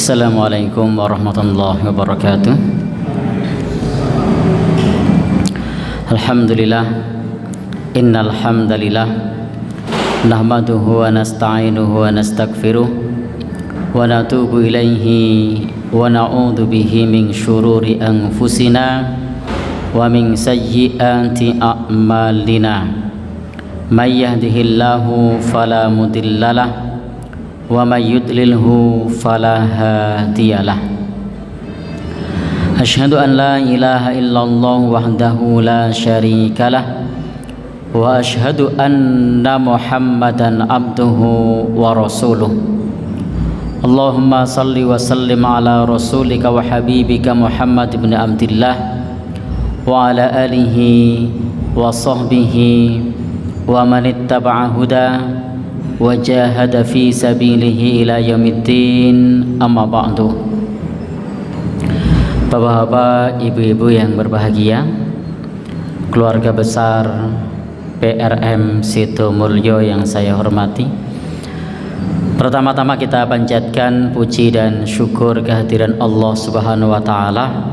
Assalamualaikum warahmatullahi wabarakatuh. Alhamdulillah, innal hamdalillah nahmaduhu wa nasta'inuhu wa nastaghfiruh wa natubu ilaihi wa na'udzu bihi min syururi anfusina wa min sayyiati a'malina. May yahdihillahu fala mudhillalah wa may yudlilhu fala hadiyalah. Asyhadu an la ilaha illallah wahdahu la syarikalah wa asyhadu anna Muhammadan abduhu wa rasuluh. Allahumma salli wa sallim ala rasulika wa habibika Muhammad ibn Abdillah wa ala alihi wa sahbihi wa man ittaba'a huda wa jahada fi sabilihi ila yaumiddin, amma ba'du. Bapak-bapak, ibu-ibu yang berbahagia, keluarga besar PRM Sitomulyo yang saya hormati, pertama-tama kita panjatkan puji dan syukur kehadiran Allah Subhanahu wa taala.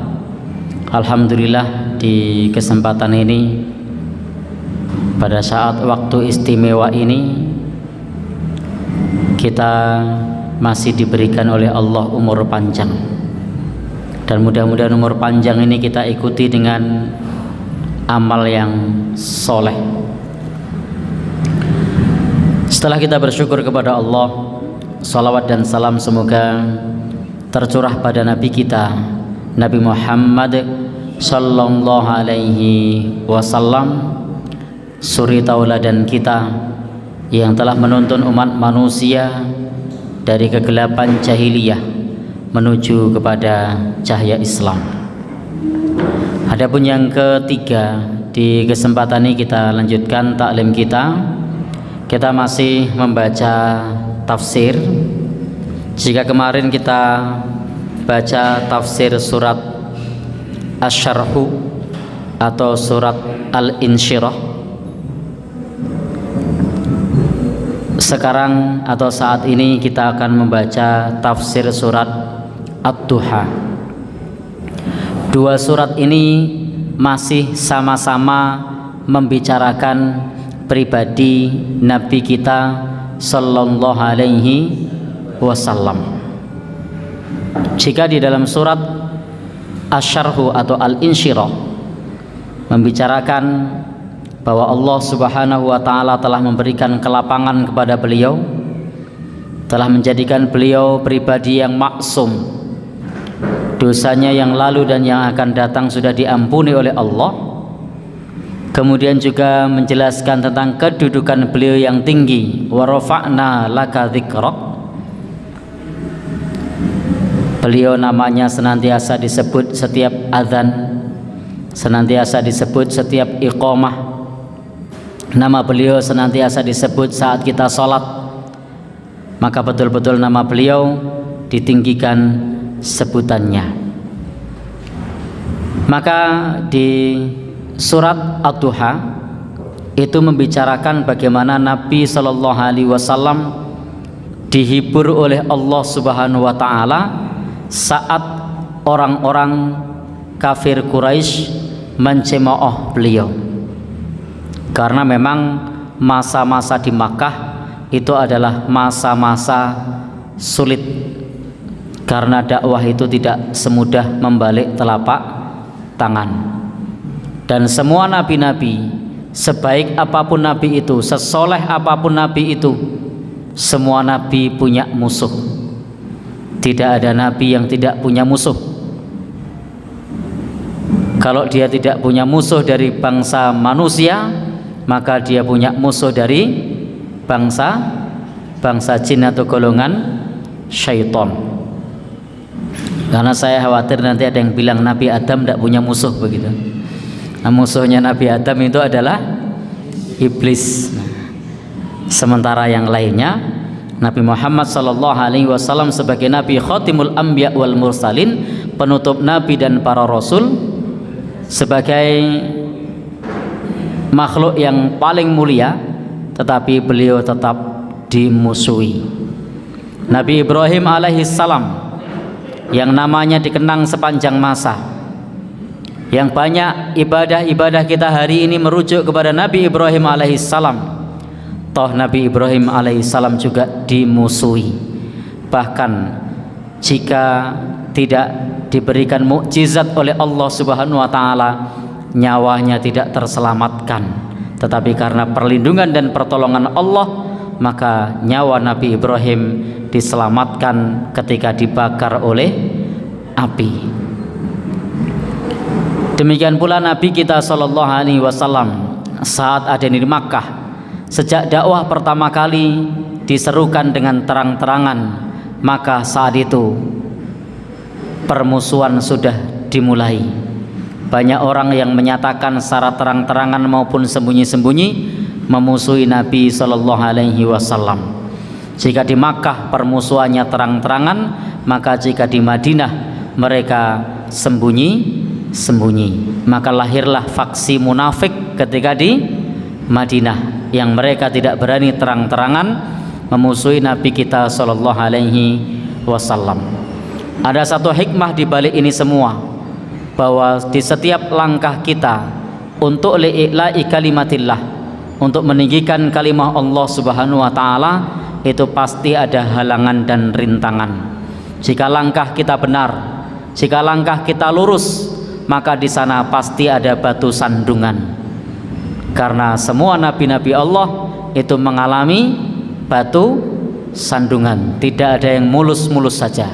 Alhamdulillah, di kesempatan ini, pada saat waktu istimewa ini, kita masih diberikan oleh Allah umur panjang, dan mudah-mudahan umur panjang ini kita ikuti dengan amal yang soleh. Setelah kita bersyukur kepada Allah, salawat dan salam semoga tercurah pada Nabi kita, Nabi Muhammad sallallahu alaihi wasallam, suri tauladan kita yang telah menuntun umat manusia dari kegelapan jahiliyah menuju kepada cahaya Islam. Adapun yang ketiga, di kesempatan ini kita lanjutkan taklim kita. Kita masih membaca tafsir. Jika kemarin kita baca tafsir surat Asy-Syarhu atau surat Al-Insyirah, sekarang atau saat ini kita akan membaca tafsir surat Ad-Duha. Dua surat ini masih sama-sama membicarakan pribadi Nabi kita sallallahu alaihi wasallam. Jika di dalam surat Asy-Syarhu atau Al-Insyirah membicarakan bahwa Allah Subhanahu wa taala telah memberikan kelapangan kepada beliau, telah menjadikan beliau pribadi yang maksum, dosanya yang lalu dan yang akan datang sudah diampuni oleh Allah. Kemudian juga menjelaskan tentang kedudukan beliau yang tinggi, wa rafa'na laka dzikrak. Beliau namanya senantiasa disebut setiap azan, senantiasa disebut setiap iqamah. Nama beliau senantiasa disebut saat kita sholat, maka betul-betul nama beliau ditinggikan sebutannya. Maka di surat Ad-Duha itu membicarakan bagaimana Nabi Shallallahu Alaihi Wasallam dihibur oleh Allah Subhanahu Wa Taala saat orang-orang kafir Quraisy mencemooh beliau. Karena memang masa-masa di Makkah itu adalah masa-masa sulit, karena dakwah itu tidak semudah membalik telapak tangan. Dan semua nabi-nabi, sebaik apapun nabi itu, sesoleh apapun nabi itu, semua nabi punya musuh. Tidak ada nabi yang tidak punya musuh. Kalau dia tidak punya musuh dari bangsa manusia, maka dia punya musuh dari bangsa jin atau golongan syaitan. Karena saya khawatir nanti ada yang bilang Nabi Adam tidak punya musuh begitu. Nah, musuhnya Nabi Adam itu adalah iblis. Sementara yang lainnya, Nabi Muhammad sallallahu alaihi wasallam sebagai Nabi Khatimul Anbiya wal Mursalin, penutup nabi dan para rasul, sebagai makhluk yang paling mulia, tetapi beliau tetap dimusuhi. Nabi Ibrahim alaihissalam yang namanya dikenang sepanjang masa, yang banyak ibadah-ibadah kita hari ini merujuk kepada Nabi Ibrahim alaihissalam. Toh Nabi Ibrahim alaihissalam juga dimusuhi, bahkan jika tidak diberikan mukjizat oleh Allah Subhanahu wa taala, nyawanya tidak terselamatkan. Tetapi karena perlindungan dan pertolongan Allah, maka nyawa Nabi Ibrahim diselamatkan ketika dibakar oleh api. Demikian pula Nabi kita sallallahu alaihi wasallam saat ada di Makkah, sejak dakwah pertama kali diserukan dengan terang-terangan, maka saat itu permusuhan sudah dimulai. Banyak orang yang menyatakan secara terang-terangan maupun sembunyi-sembunyi memusuhi Nabi sallallahu alaihi wasallam. Jika di Makkah permusuhannya terang-terangan, maka jika di Madinah mereka sembunyi-sembunyi. Maka lahirlah faksi munafik ketika di Madinah, yang mereka tidak berani terang-terangan memusuhi Nabi kita sallallahu alaihi wasallam. Ada satu hikmah di balik ini semua, bahwa di setiap langkah kita untuk li'ila'i kalimatillah, untuk meninggikan kalimah Allah Subhanahu wa taala, itu pasti ada halangan dan rintangan. Jika langkah kita benar, jika langkah kita lurus, maka di sana pasti ada batu sandungan. Karena semua nabi-nabi Allah itu mengalami batu sandungan, tidak ada yang mulus-mulus saja.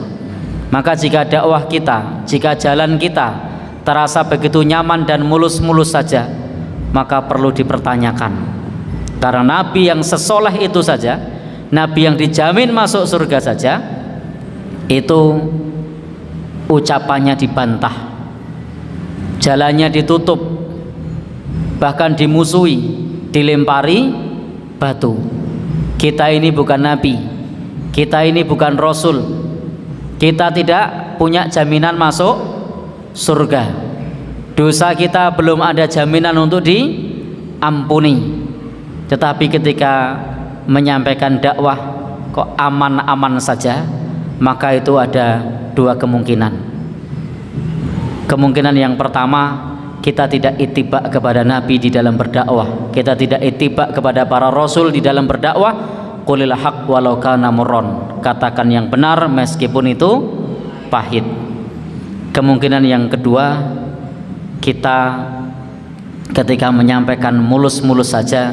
Maka jika dakwah kita, jika jalan kita terasa begitu nyaman dan mulus-mulus saja, maka perlu dipertanyakan. Karena nabi yang sesoleh itu saja, nabi yang dijamin masuk surga saja, itu ucapannya dibantah, jalannya ditutup, bahkan dimusuhi, dilempari batu. Kita ini bukan nabi, kita ini bukan rasul, kita tidak punya jaminan masuk surga. Dosa kita belum ada jaminan untuk diampuni. Tetapi ketika menyampaikan dakwah kok aman-aman saja, maka itu ada dua kemungkinan. Kemungkinan yang pertama, kita tidak ittiba kepada Nabi di dalam berdakwah, kita tidak ittiba kepada para rasul di dalam berdakwah. Qulil haq walau kana murran, katakan yang benar meskipun itu pahit. Kemungkinan yang kedua, kita ketika menyampaikan mulus-mulus saja,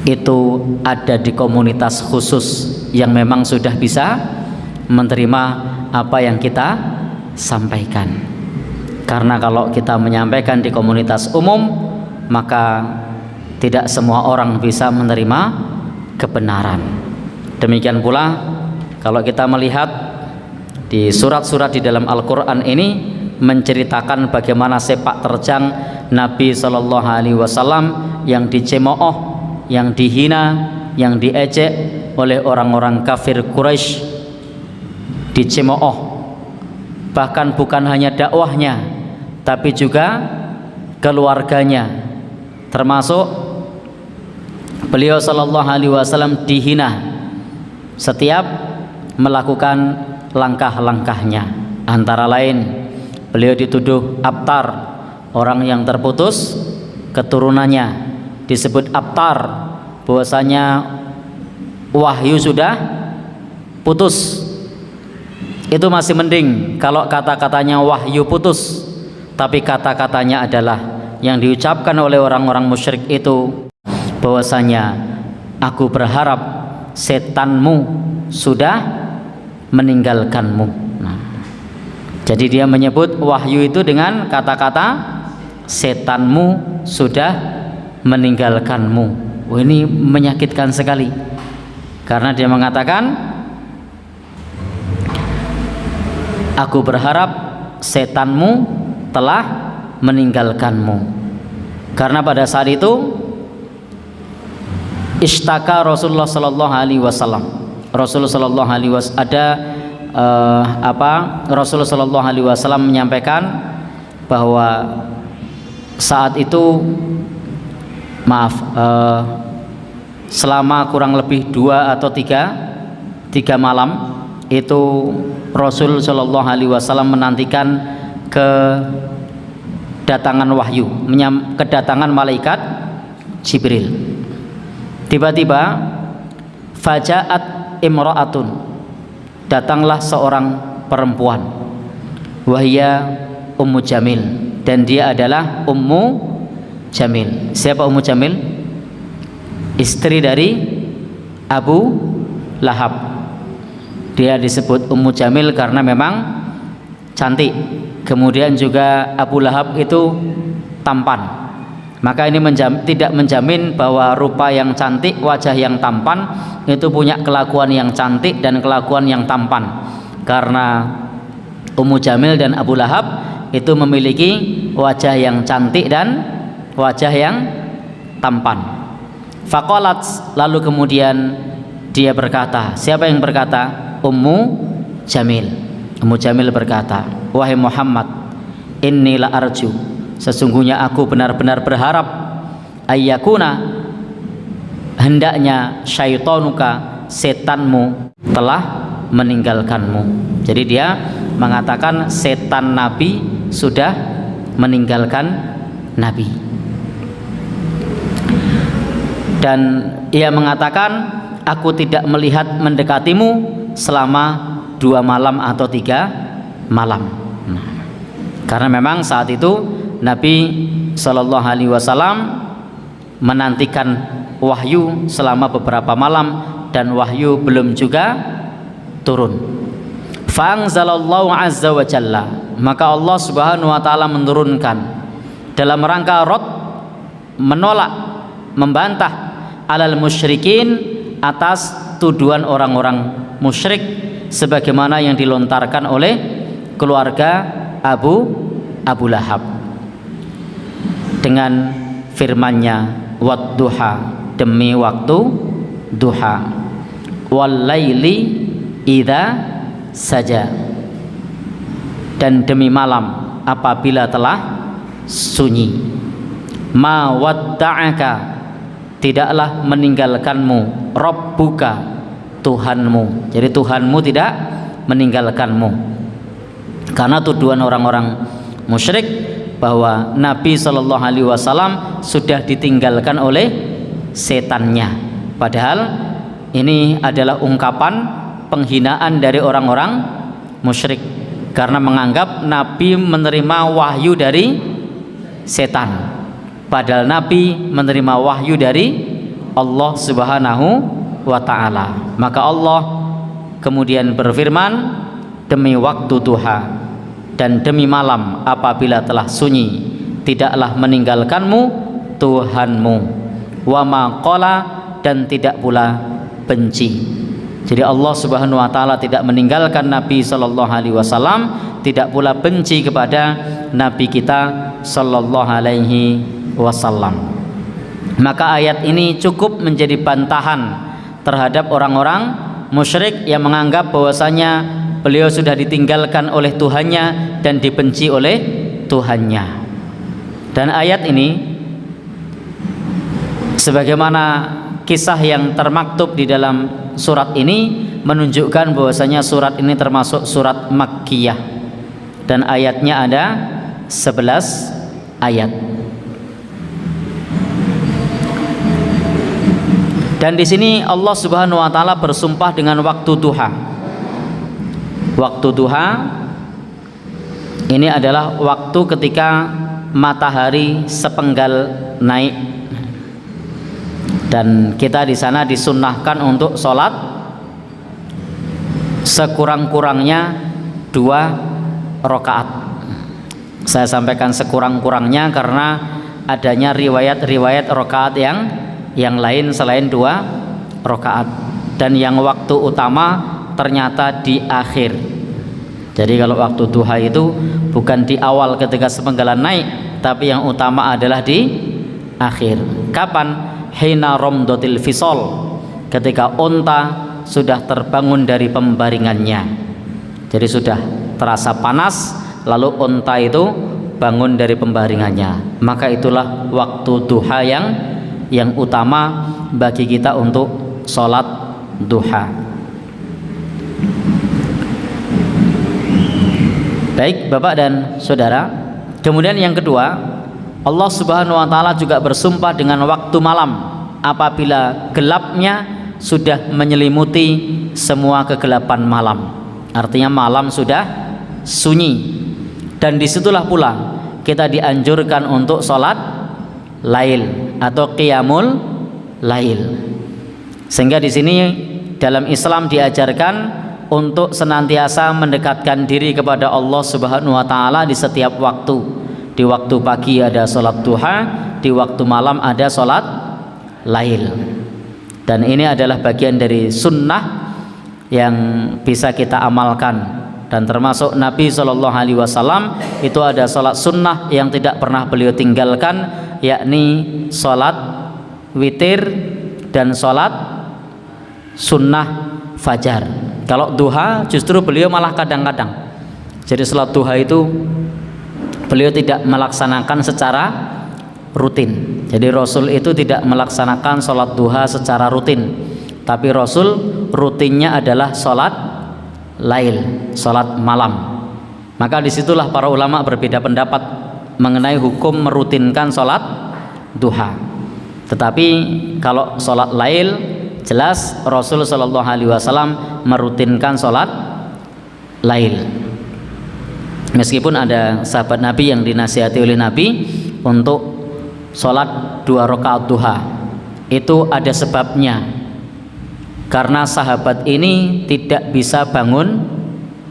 itu ada di komunitas khusus yang memang sudah bisa menerima apa yang kita sampaikan. Karena kalau kita menyampaikan di komunitas umum, maka tidak semua orang bisa menerima kebenaran. Demikian pula kalau kita melihat di surat-surat di dalam Al-Quran ini menceritakan bagaimana sepak terjang Nabi Shallallahu Alaihi Wasallam yang dicemooh, yang dihina, yang diejek oleh orang-orang kafir Quraisy, dicemooh. Bahkan bukan hanya dakwahnya, tapi juga keluarganya, termasuk beliau Shallallahu Alaihi Wasallam dihina setiap melakukan langkah-langkahnya. Antara lain beliau dituduh abtar, orang yang terputus keturunannya, disebut abtar, bahwasanya wahyu sudah putus. Itu masih mending kalau kata-katanya wahyu putus, tapi kata-katanya adalah yang diucapkan oleh orang-orang musyrik itu, bahwasanya aku berharap setanmu sudah meninggalkanmu. Nah, jadi dia menyebut wahyu itu dengan kata-kata setanmu sudah meninggalkanmu. Oh, ini menyakitkan sekali, karena dia mengatakan aku berharap setanmu telah meninggalkanmu. Karena pada saat itu istaka Rasulullah Sallallahu Alaihi Wasallam, Rasulullah Sallallahu Alaihi Wasallam Rasulullah Sallallahu Alaihi Wasallam menyampaikan bahwa saat itu selama kurang lebih 2 atau 3 malam itu Rasul Shallallahu Alaihi Wasallam menantikan kedatangan wahyu, kedatangan malaikat Jibril. Tiba-tiba fajaat imra'atun, datanglah seorang perempuan, wahia Ummu Jamil, dan dia adalah Ummu Jamil. Siapa Ummu Jamil? Istri dari Abu Lahab. Dia disebut Ummu Jamil karena memang cantik. Kemudian juga Abu Lahab itu tampan. Maka ini tidak menjamin bahwa rupa yang cantik, wajah yang tampan itu punya kelakuan yang cantik dan kelakuan yang tampan. Karena Ummu Jamil dan Abu Lahab itu memiliki wajah yang cantik dan wajah yang tampan. Faqalat, lalu kemudian dia berkata, siapa yang berkata? Ummu Jamil. Ummu Jamil berkata, wahai Muhammad, inni la arju, sesungguhnya aku benar-benar berharap, ayyakuna, hendaknya syaitanuka, setanmu telah meninggalkanmu. Jadi dia mengatakan setan Nabi sudah meninggalkan Nabi. Dan ia mengatakan, aku tidak melihat mendekatimu selama 2 malam atau 3 malam. Karena memang saat itu Nabi Shallallahu Alaihi Wasallam menantikan wahyu selama beberapa malam dan wahyu belum juga turun. Fa'anzalallahu azza wa jalla, maka Allah Subhanahu wa taala menurunkan dalam rangka menolak, membantah alal musyrikin, atas tuduhan orang-orang musyrik sebagaimana yang dilontarkan oleh keluarga Abu Lahab dengan firman-Nya, wadduha, demi waktu duha, wallaili idza saja, dan demi malam apabila telah sunyi. Ma wadda'aka, tidaklah meninggalkanmu Rabbuka, Tuhanmu. Jadi Tuhanmu tidak meninggalkanmu. Karena tuduhan orang-orang musyrik bahwa Nabi Shallallahu Alaihi Wasallam sudah ditinggalkan oleh setannya. Padahal ini adalah ungkapan penghinaan dari orang-orang musyrik karena menganggap Nabi menerima wahyu dari setan. Padahal Nabi menerima wahyu dari Allah Subhanahu wa ta'ala. Maka Allah kemudian berfirman, demi waktu duha dan demi malam apabila telah sunyi, tidaklah meninggalkanmu Tuhanmu, wa ma qala, dan tidak pula benci. Jadi Allah Subhanahu wa ta'ala tidak meninggalkan Nabi Sallallahu Alaihi Wasallam, tidak pula benci kepada Nabi kita Sallallahu Alaihi Wasallam. Maka ayat ini cukup menjadi bantahan terhadap orang-orang musyrik yang menganggap bahwasanya beliau sudah ditinggalkan oleh Tuhannya dan dibenci oleh Tuhannya. Dan ayat ini sebagaimana kisah yang termaktub di dalam surat ini menunjukkan bahwasanya surat ini termasuk surat Makkiyah dan ayatnya ada 11 ayat. Dan di sini Allah Subhanahu wa taala bersumpah dengan waktu duha. Waktu duha ini adalah waktu ketika matahari sepenggal naik. Dan kita di sana disunnahkan untuk sholat sekurang-kurangnya 2 rakaat. Saya sampaikan sekurang-kurangnya karena adanya riwayat-riwayat rakaat yang lain selain 2 rakaat, dan yang waktu utama ternyata di akhir. Jadi kalau waktu duha itu bukan di awal ketika sepenggalan naik, tapi yang utama adalah di akhir. Kapan? Hina romdotil fisol, ketika unta sudah terbangun dari pembaringannya. Jadi sudah terasa panas, lalu unta itu bangun dari pembaringannya. Maka itulah waktu duha yang utama bagi kita untuk sholat duha. Baik Bapak dan Saudara, kemudian yang kedua, Allah Subhanahu wa taala juga bersumpah dengan waktu malam apabila gelapnya sudah menyelimuti semua kegelapan malam. Artinya malam sudah sunyi, dan disitulah pula kita dianjurkan untuk sholat lail atau qiyamul lail. Sehingga di sini dalam Islam diajarkan untuk senantiasa mendekatkan diri kepada Allah Subhanahu wa taala di setiap waktu. Di waktu pagi ada sholat duha, di waktu malam ada sholat lail. Dan ini adalah bagian dari sunnah yang bisa kita amalkan. Dan termasuk Nabi SAW itu ada sholat sunnah yang tidak pernah beliau tinggalkan, yakni sholat witir dan sholat sunnah fajar. Kalau duha justru beliau malah kadang-kadang. Jadi sholat duha itu beliau tidak melaksanakan secara rutin. Jadi Rasul itu tidak melaksanakan sholat duha secara rutin, tapi Rasul rutinnya adalah sholat lail, sholat malam. Maka disitulah para ulama berbeda pendapat mengenai hukum merutinkan sholat duha. Tetapi kalau sholat lail, jelas Rasul Shallallahu Alaihi Wasallam merutinkan sholat lail. Meskipun ada sahabat Nabi yang dinasihati oleh Nabi untuk sholat 2 rakaat duha, itu ada sebabnya. Karena sahabat ini tidak bisa bangun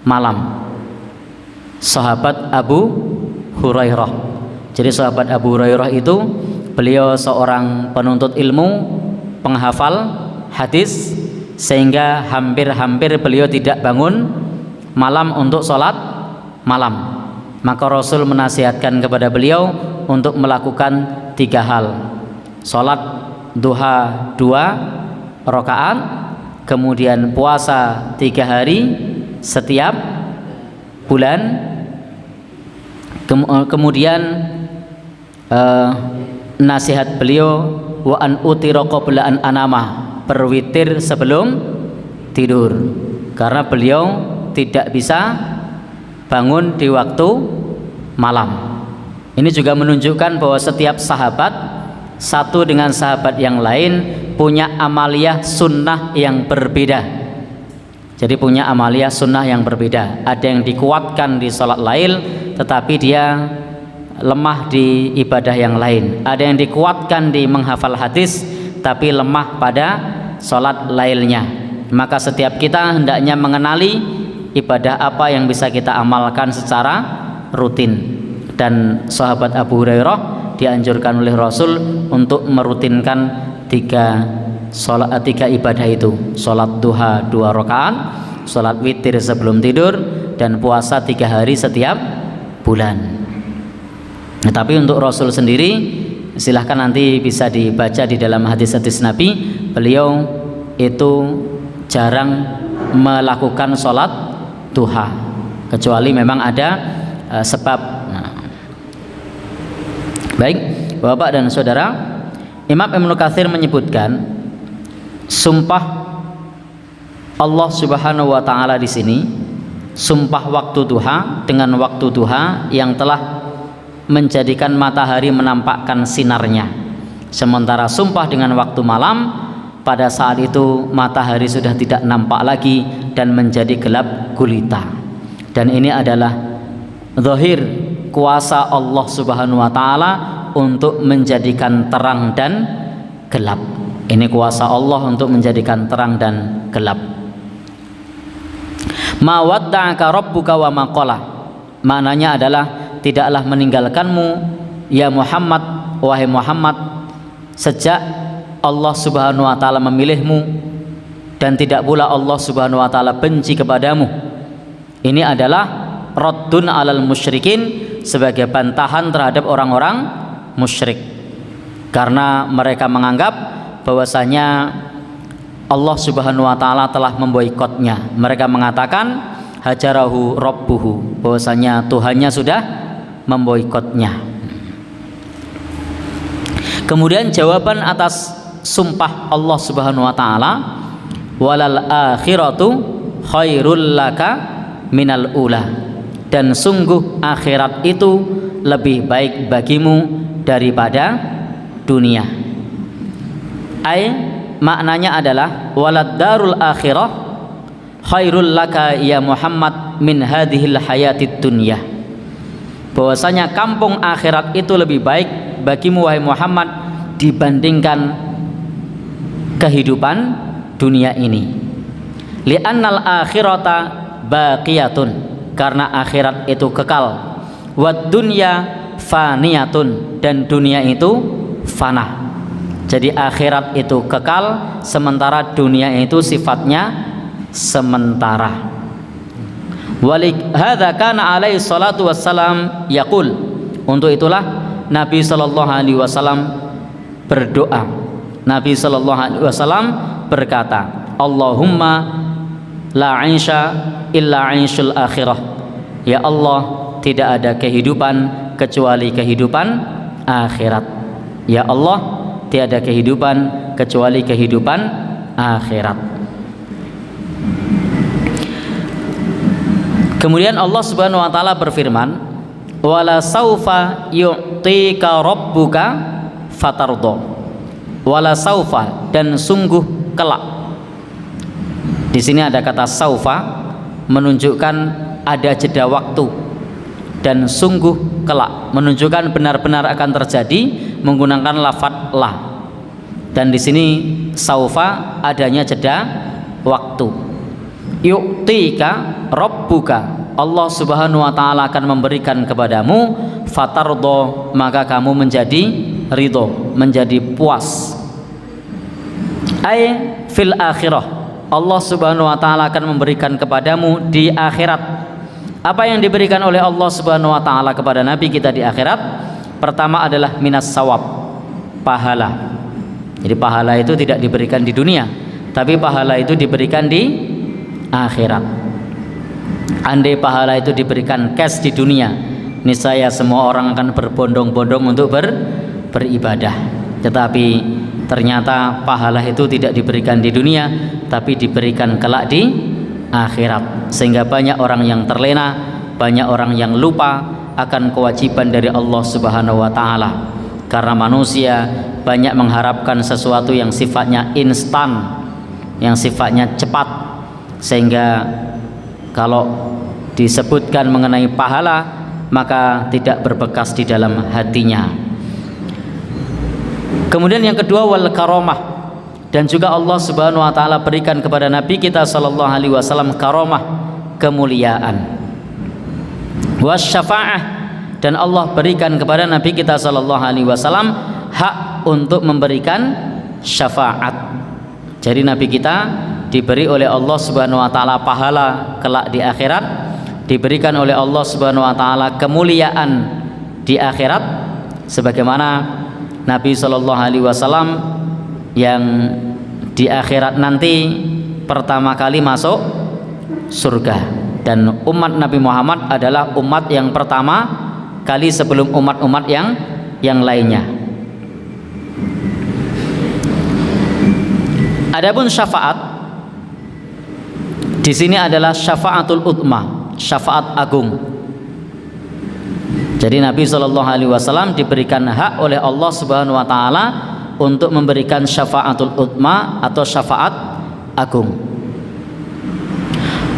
malam. Sahabat Abu Hurairah. Jadi sahabat Abu Hurairah itu beliau seorang penuntut ilmu, penghafal hadis, sehingga hampir-hampir beliau tidak bangun malam untuk sholat malam. Maka Rasul menasihatkan kepada beliau untuk melakukan 3 hal: sholat duha 2 rakaat, kemudian puasa 3 hari setiap bulan, kemudian nasihat beliau wa an utira qabla an anama, berwitir sebelum tidur, karena beliau tidak bisa bangun di waktu malam. Ini juga menunjukkan bahwa setiap sahabat satu dengan sahabat yang lain punya amaliyah sunnah yang berbeda. Jadi punya amaliyah sunnah yang berbeda. Ada yang dikuatkan di sholat lail tetapi dia lemah di ibadah yang lain. Ada yang dikuatkan di menghafal hadis tapi lemah pada sholat lailnya. Maka setiap kita hendaknya mengenali ibadah apa yang bisa kita amalkan secara rutin. Dan sahabat Abu Hurairah dianjurkan oleh Rasul untuk merutinkan 3 ibadah itu: sholat duha 2 rakaat, sholat witir sebelum tidur, dan puasa 3 hari setiap bulan. Nah, tapi untuk Rasul sendiri, silahkan nanti bisa dibaca di dalam hadis-hadis Nabi, beliau itu jarang melakukan sholat duha kecuali memang ada sebab. Nah, baik Bapak dan Saudara, Imam Ibnu Katsir menyebutkan sumpah Allah Subhanahu wa taala di sini, sumpah waktu duha dengan waktu duha yang telah menjadikan matahari menampakkan sinarnya, sementara sumpah dengan waktu malam pada saat itu matahari sudah tidak nampak lagi dan menjadi gelap gulita. Dan ini adalah zahir kuasa Allah Subhanahu wa taala untuk menjadikan terang dan gelap. Ini kuasa Allah untuk menjadikan terang dan gelap. Ma wadda'aka rabbuka wa ma qala. Maknanya adalah tidaklah meninggalkanmu ya Muhammad, wahai Muhammad, sejak Allah Subhanahu wa taala memilihmu, dan tidak pula Allah Subhanahu wa taala benci kepadamu. Ini adalah raddun alal musyrikin, sebagai bantahan terhadap orang-orang musyrik, karena mereka menganggap bahwasanya Allah Subhanahu wa taala telah memboikotnya. Mereka mengatakan hajarahu rabbuhu, bahwasanya Tuhannya sudah memboikotnya. Kemudian jawaban atas sumpah Allah Subhanahu wa taala, walal akhiratu khairul laka minal ula. dan sungguh akhirat itu lebih baik bagimu daripada dunia. Maknanya adalah walad darul akhirah khairul laka ya Muhammad min hadhil hayatid dunya. Bahwasanya kampung akhirat itu lebih baik bagimu wahai Muhammad dibandingkan kehidupan dunia ini. Li'annal akhirata baqiyatun, karena akhirat itu kekal. Wad dunya faniyatun, dan dunia itu fana. Jadi akhirat itu kekal, sementara dunia itu sifatnya sementara. Walihadza kana alaihi salatu wassalam yaqul, untuk itulah Nabi sallallahu alaihi wasallam berdoa. Nabi sallallahu alaihi wasallam berkata, Allahumma la 'aisha illa 'aishul akhirah. Ya Allah, tidak ada kehidupan kecuali kehidupan akhirat. Ya Allah, tiada kehidupan kecuali kehidupan akhirat. Kemudian Allah Subhanahu wa taala berfirman, wala saufa yu'tika rabbuka fatardha. Wala saufa, dan sungguh kelak. Di sini ada kata saufa menunjukkan ada jeda waktu, dan sungguh kelak menunjukkan benar-benar akan terjadi menggunakan lafadz la. Dan di sini saufa adanya jeda waktu. Yu'tika rabbuka, Allah Subhanahu wa taala akan memberikan kepadamu, fatardha, maka kamu menjadi ridho, menjadi puas. Ai fil akhirah, Allah Subhanahu wa taala akan memberikan kepadamu di akhirat. Apa yang diberikan oleh Allah Subhanahu wa taala kepada nabi kita di akhirat? Pertama adalah minas sawab, pahala. Jadi pahala itu tidak diberikan di dunia, tapi pahala itu diberikan di akhirat. Andai pahala itu diberikan cash di dunia, niscaya semua orang akan berbondong-bondong untuk beribadah. Tetapi ternyata pahala itu tidak diberikan di dunia, tapi diberikan kelak di akhirat. Sehingga banyak orang yang terlena, banyak orang yang lupa akan kewajiban dari Allah Subhanahu wa taala. Karena manusia banyak mengharapkan sesuatu yang sifatnya instan, yang sifatnya cepat, sehingga kalau disebutkan mengenai pahala maka tidak berbekas di dalam hatinya. Kemudian yang kedua, wal karomah, dan juga Allah Subhanahu wa taala berikan kepada nabi kita sallallahu alaihi wasallam karomah, kemuliaan. Wasyafaah, dan Allah berikan kepada nabi kita sallallahu alaihi wasallam hak untuk memberikan syafaat. Jadi nabi kita diberi oleh Allah Subhanahu wa taala pahala kelak di akhirat, diberikan oleh Allah Subhanahu wa taala kemuliaan di akhirat, sebagaimana Nabi sallallahu alaihi wasallam yang di akhirat nanti pertama kali masuk surga, dan umat Nabi Muhammad adalah umat yang pertama kali sebelum umat-umat yang lainnya. Adapun syafaat di sini adalah syafaatul utma, syafaat agung. Jadi Nabi Shallallahu Alaihi Wasallam diberikan hak oleh Allah Subhanahu Wa Taala untuk memberikan syafaatul utma atau syafaat agung.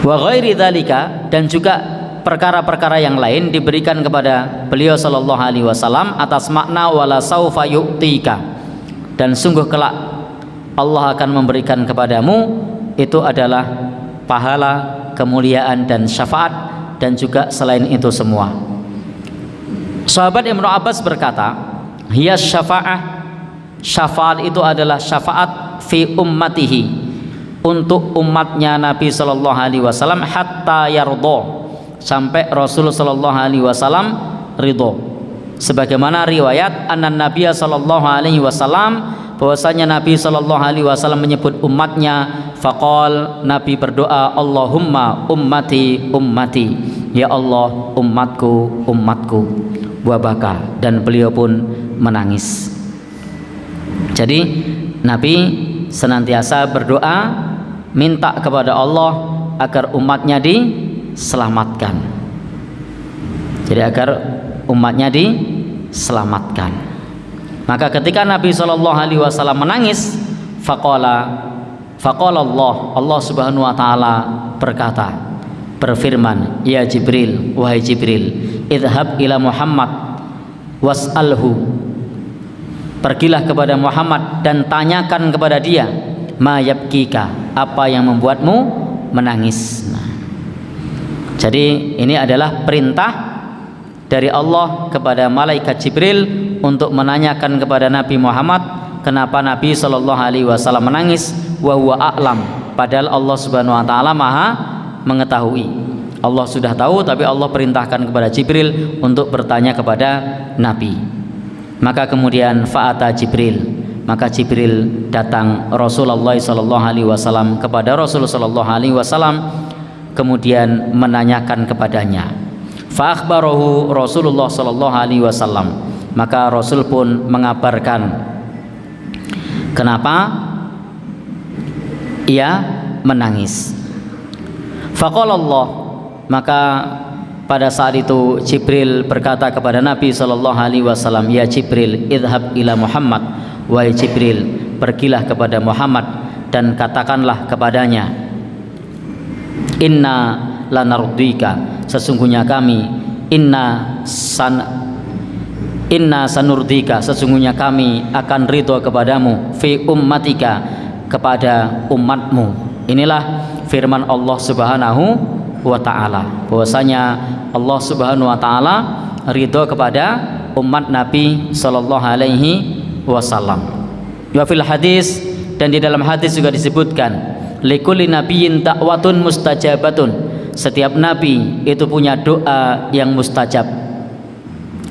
Wa ghairi dzalika, dan juga perkara-perkara yang lain diberikan kepada beliau Shallallahu Alaihi Wasallam atas makna wala saufa yu'tika, dan sungguh kelak Allah akan memberikan kepadamu, itu adalah pahala, kemuliaan dan syafaat, dan juga selain itu semua. Sahabat Ibnu Abbas berkata, hiya syafa'ah, syafaat itu adalah syafaat fi ummatihi, untuk umatnya Nabi Sallallahu Alaihi Wasallam, hatta yardho, sampai Rasul Sallallahu Alaihi Wasallam ridho. Sebagaimana riwayat anan Nabiya Sallallahu Alaihi Wasallam, bahwasanya Nabi Sallallahu Alaihi Wasallam menyebut umatnya, faqal, Nabi berdoa, Allahumma ummati ummati, ya Allah umatku umatku, wabaka, dan beliau pun menangis. Jadi Nabi senantiasa berdoa, minta kepada Allah agar umatnya diselamatkan. Jadi agar umatnya diselamatkan. Maka ketika Nabi SAW menangis, faqala Allah Subhanahu wa taala berfirman, ya Jibril, wahai Jibril, idhab ila Muhammad was'alhu, pergilah kepada Muhammad dan tanyakan kepada dia, ma yabkika, apa yang membuatmu menangis. Jadi ini adalah perintah dari Allah kepada malaikat Jibril untuk menanyakan kepada Nabi Muhammad kenapa Nabi SAW menangis, wa huwa a'lam, padahal Allah Subhanahu wa taala Maha mengetahui. Allah sudah tahu, tapi Allah perintahkan kepada Jibril untuk bertanya kepada Nabi. Maka kemudian fa'ata Jibril, maka Jibril datang Rasulullah SAW kepada Rasulullah SAW, kemudian menanyakan kepadanya. Fa'akhbarahu Rasulullah SAW, maka Rasul pun mengabarkan kenapa ia menangis. Faqala Allah, maka pada saat itu Jibril berkata kepada Nabi SAW, ya Jibril, idhab ila Muhammad, wahai Jibril, pergilah kepada Muhammad dan katakanlah kepadanya, inna lanardika, sesungguhnya kami, inna sanurdika, sesungguhnya kami akan ridho kepadamu, fi ummatika, kepada umatmu. Inilah firman Allah Subhanahu wa ta'ala, bahwasanya Allah Subhanahu wa ta'ala ridho kepada umat Nabi sallallahu alaihi wasallam. Wa fil hadis, dan di dalam hadis juga disebutkan, likulli nabiyyin da'watun mustajabatun, setiap nabi itu punya doa yang mustajab.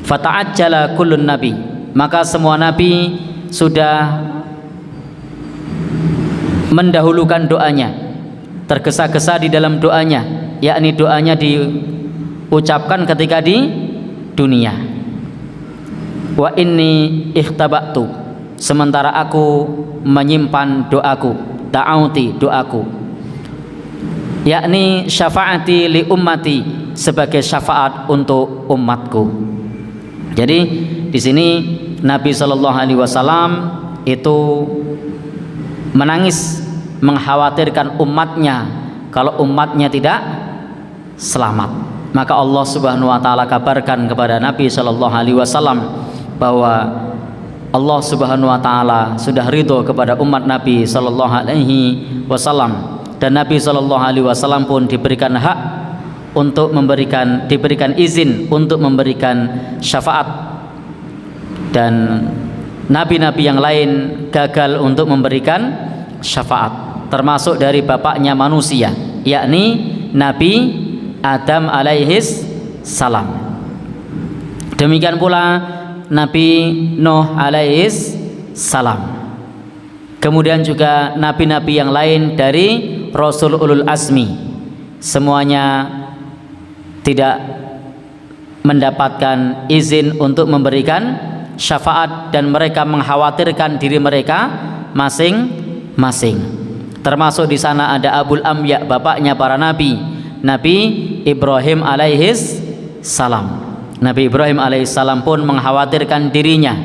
Fata'ajjala kullun nabi, maka semua nabi sudah mendahulukan doanya, tergesa-gesa di dalam doanya, yakni doanya diucapkan ketika di dunia. Wa inni ikhtabatu, sementara aku menyimpan doaku, ta'auti, doaku, yakni syafaati li ummati, sebagai syafaat untuk umatku. Jadi di sini Nabi Shallallahu Alaihi Wasallam itu menangis, mengkhawatirkan umatnya kalau umatnya tidak selamat. Maka Allah Subhanahu Wa Taala kabarkan kepada Nabi Shallallahu Alaihi Wasallam bahwa Allah Subhanahu Wa Taala sudah ridho kepada umat Nabi Shallallahu Alaihi Wasallam, dan Nabi Shallallahu Alaihi Wasallam pun diberikan hak untuk diberikan izin untuk memberikan syafaat, dan nabi-nabi yang lain gagal untuk memberikan syafaat, termasuk dari bapaknya manusia, yakni Nabi Adam alaihis salam. Demikian pula Nabi Nuh alaihis salam. Kemudian juga nabi-nabi yang lain dari Rasul Ulul Azmi, semuanya tidak mendapatkan izin untuk memberikan syafaat, dan mereka mengkhawatirkan diri mereka masing-masing. Termasuk di sana ada Abul Amya, bapaknya para nabi, Nabi Ibrahim alaihis salam. Nabi Ibrahim alaihis salam pun mengkhawatirkan dirinya.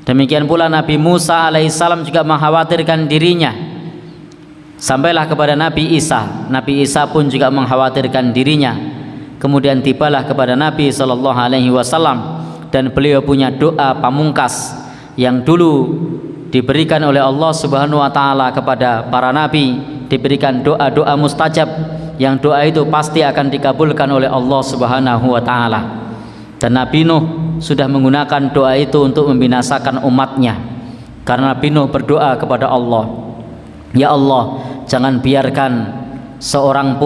Demikian pula Nabi Musa alaihis salam juga mengkhawatirkan dirinya. Sampailah kepada Nabi Isa, Nabi Isa pun juga mengkhawatirkan dirinya. Kemudian tibalah kepada Nabi Shallallahu Alaihi Wasallam, dan beliau punya doa pamungkas yang dulu diberikan oleh Allah Subhanahu Wa Taala kepada para nabi, diberikan doa-doa mustajab, yang doa itu pasti akan dikabulkan oleh Allah Subhanahu Wa Taala. Dan Nabi Nuh sudah menggunakan doa itu untuk membinasakan umatnya, karena Nabi Nuh berdoa kepada Allah, ya Allah, jangan biarkan seorang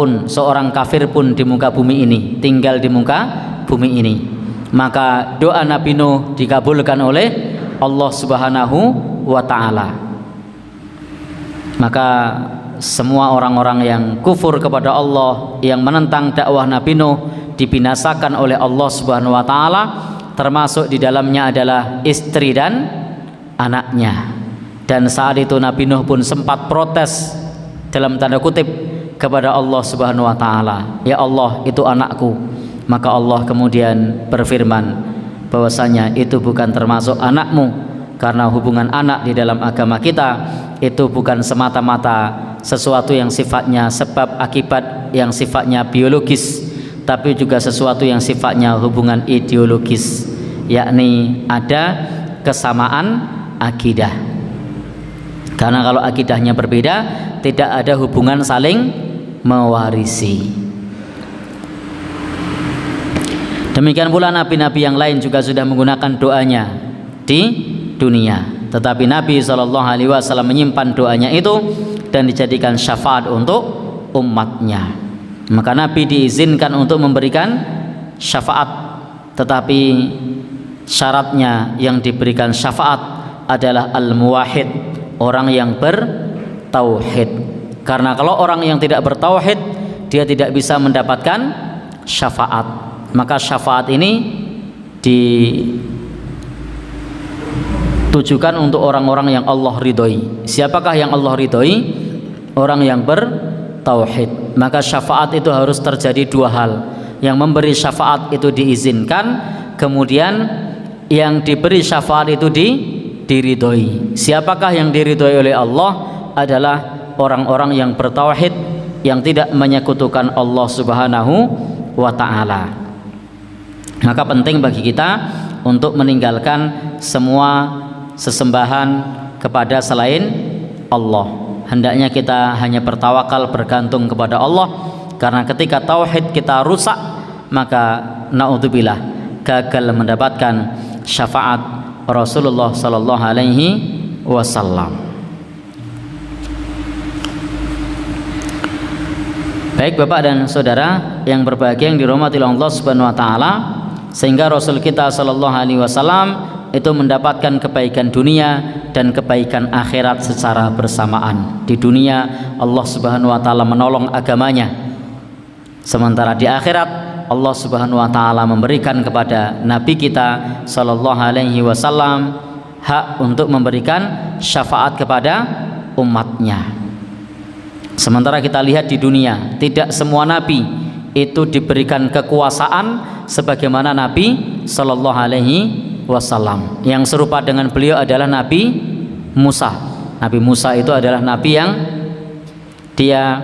kafir pun di muka bumi ini tinggal di muka bumi ini. Maka doa Nabi Nuh dikabulkan oleh Allah Subhanahu wa Ta'ala. Maka semua orang-orang yang kufur kepada Allah, yang menentang dakwah Nabi Nuh, dibinasakan oleh Allah Subhanahu wa Ta'ala, termasuk di dalamnya adalah istri dan anaknya. Dan saat itu Nabi Nuh pun sempat protes dalam tanda kutip kepada Allah Subhanahu wa Ta'ala, ya Allah, itu anakku, Maka Allah kemudian berfirman bahwasanya itu bukan termasuk anakmu, karena hubungan anak di dalam agama kita itu bukan semata-mata sesuatu yang sifatnya sebab akibat yang sifatnya biologis, tapi juga sesuatu yang sifatnya hubungan ideologis, yakni ada kesamaan akidah. Karena kalau akidahnya berbeda, tidak ada hubungan saling mewarisi. Demikian pula nabi-nabi yang lain juga sudah menggunakan doanya di dunia, tetapi Nabi SAW menyimpan doanya itu dan dijadikan syafaat untuk umatnya. Maka Nabi diizinkan untuk memberikan syafaat, tetapi syaratnya yang diberikan syafaat adalah al-muwahhid, orang yang bertauhid. Karena kalau orang yang tidak bertauhid, dia tidak bisa mendapatkan syafaat. Maka syafaat ini ditujukan untuk orang-orang yang Allah ridhoi. Siapakah yang Allah ridhoi? Orang yang bertauhid. Maka syafaat itu harus terjadi dua hal. Yang memberi syafaat itu diizinkan, kemudian yang diberi syafaat itu diridhoi. Siapakah yang diridhoi oleh Allah? Adalah orang-orang yang bertauhid, yang tidak menyekutukan Allah Subhanahu wa ta'ala. Maka penting bagi kita untuk meninggalkan semua sesembahan kepada selain Allah. Hendaknya kita hanya bertawakal, bergantung kepada Allah, karena ketika tauhid kita rusak, maka naudzubillah gagal mendapatkan syafaat Rasulullah sallallahu alaihi wasallam. Baik Bapak dan Saudara yang berbahagia, yang dirahmati Allah Subhanahu wa taala, sehingga Rasul kita sallallahu alaihi wasallam itu mendapatkan kebaikan dunia dan kebaikan akhirat secara bersamaan. Di dunia Allah Subhanahu wa taala menolong agamanya, sementara di akhirat Allah Subhanahu wa taala memberikan kepada Nabi kita sallallahu alaihi wasallam hak untuk memberikan syafaat kepada umatnya. Sementara kita lihat di dunia, tidak semua nabi itu diberikan kekuasaan sebagaimana Nabi sallallahu alaihi wasallam. Yang serupa dengan beliau adalah Nabi Musa. Nabi Musa itu adalah nabi yang dia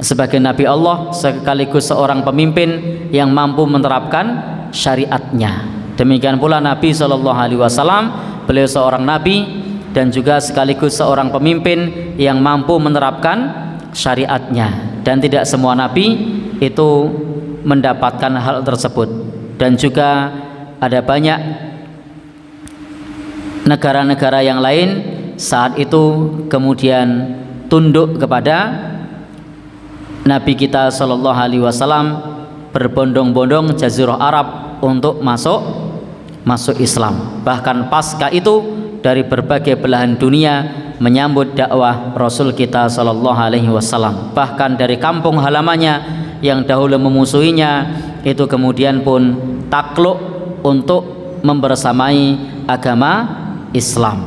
sebagai nabi Allah sekaligus seorang pemimpin yang mampu menerapkan syariatnya. Demikian pula Nabi sallallahu alaihi wasallam, beliau seorang nabi dan juga sekaligus seorang pemimpin yang mampu menerapkan syariatnya, dan tidak semua nabi itu mendapatkan hal tersebut. Dan juga ada banyak negara-negara yang lain saat itu kemudian tunduk kepada Nabi kita sallallahu alaihi wasallam, berbondong-bondong Jazirah Arab untuk masuk Islam. Bahkan pasca itu dari berbagai belahan dunia menyambut dakwah Rasul kita sallallahu alaihi wasallam. Bahkan dari kampung halamannya yang dahulu memusuhinya itu kemudian pun takluk untuk membersamai agama Islam.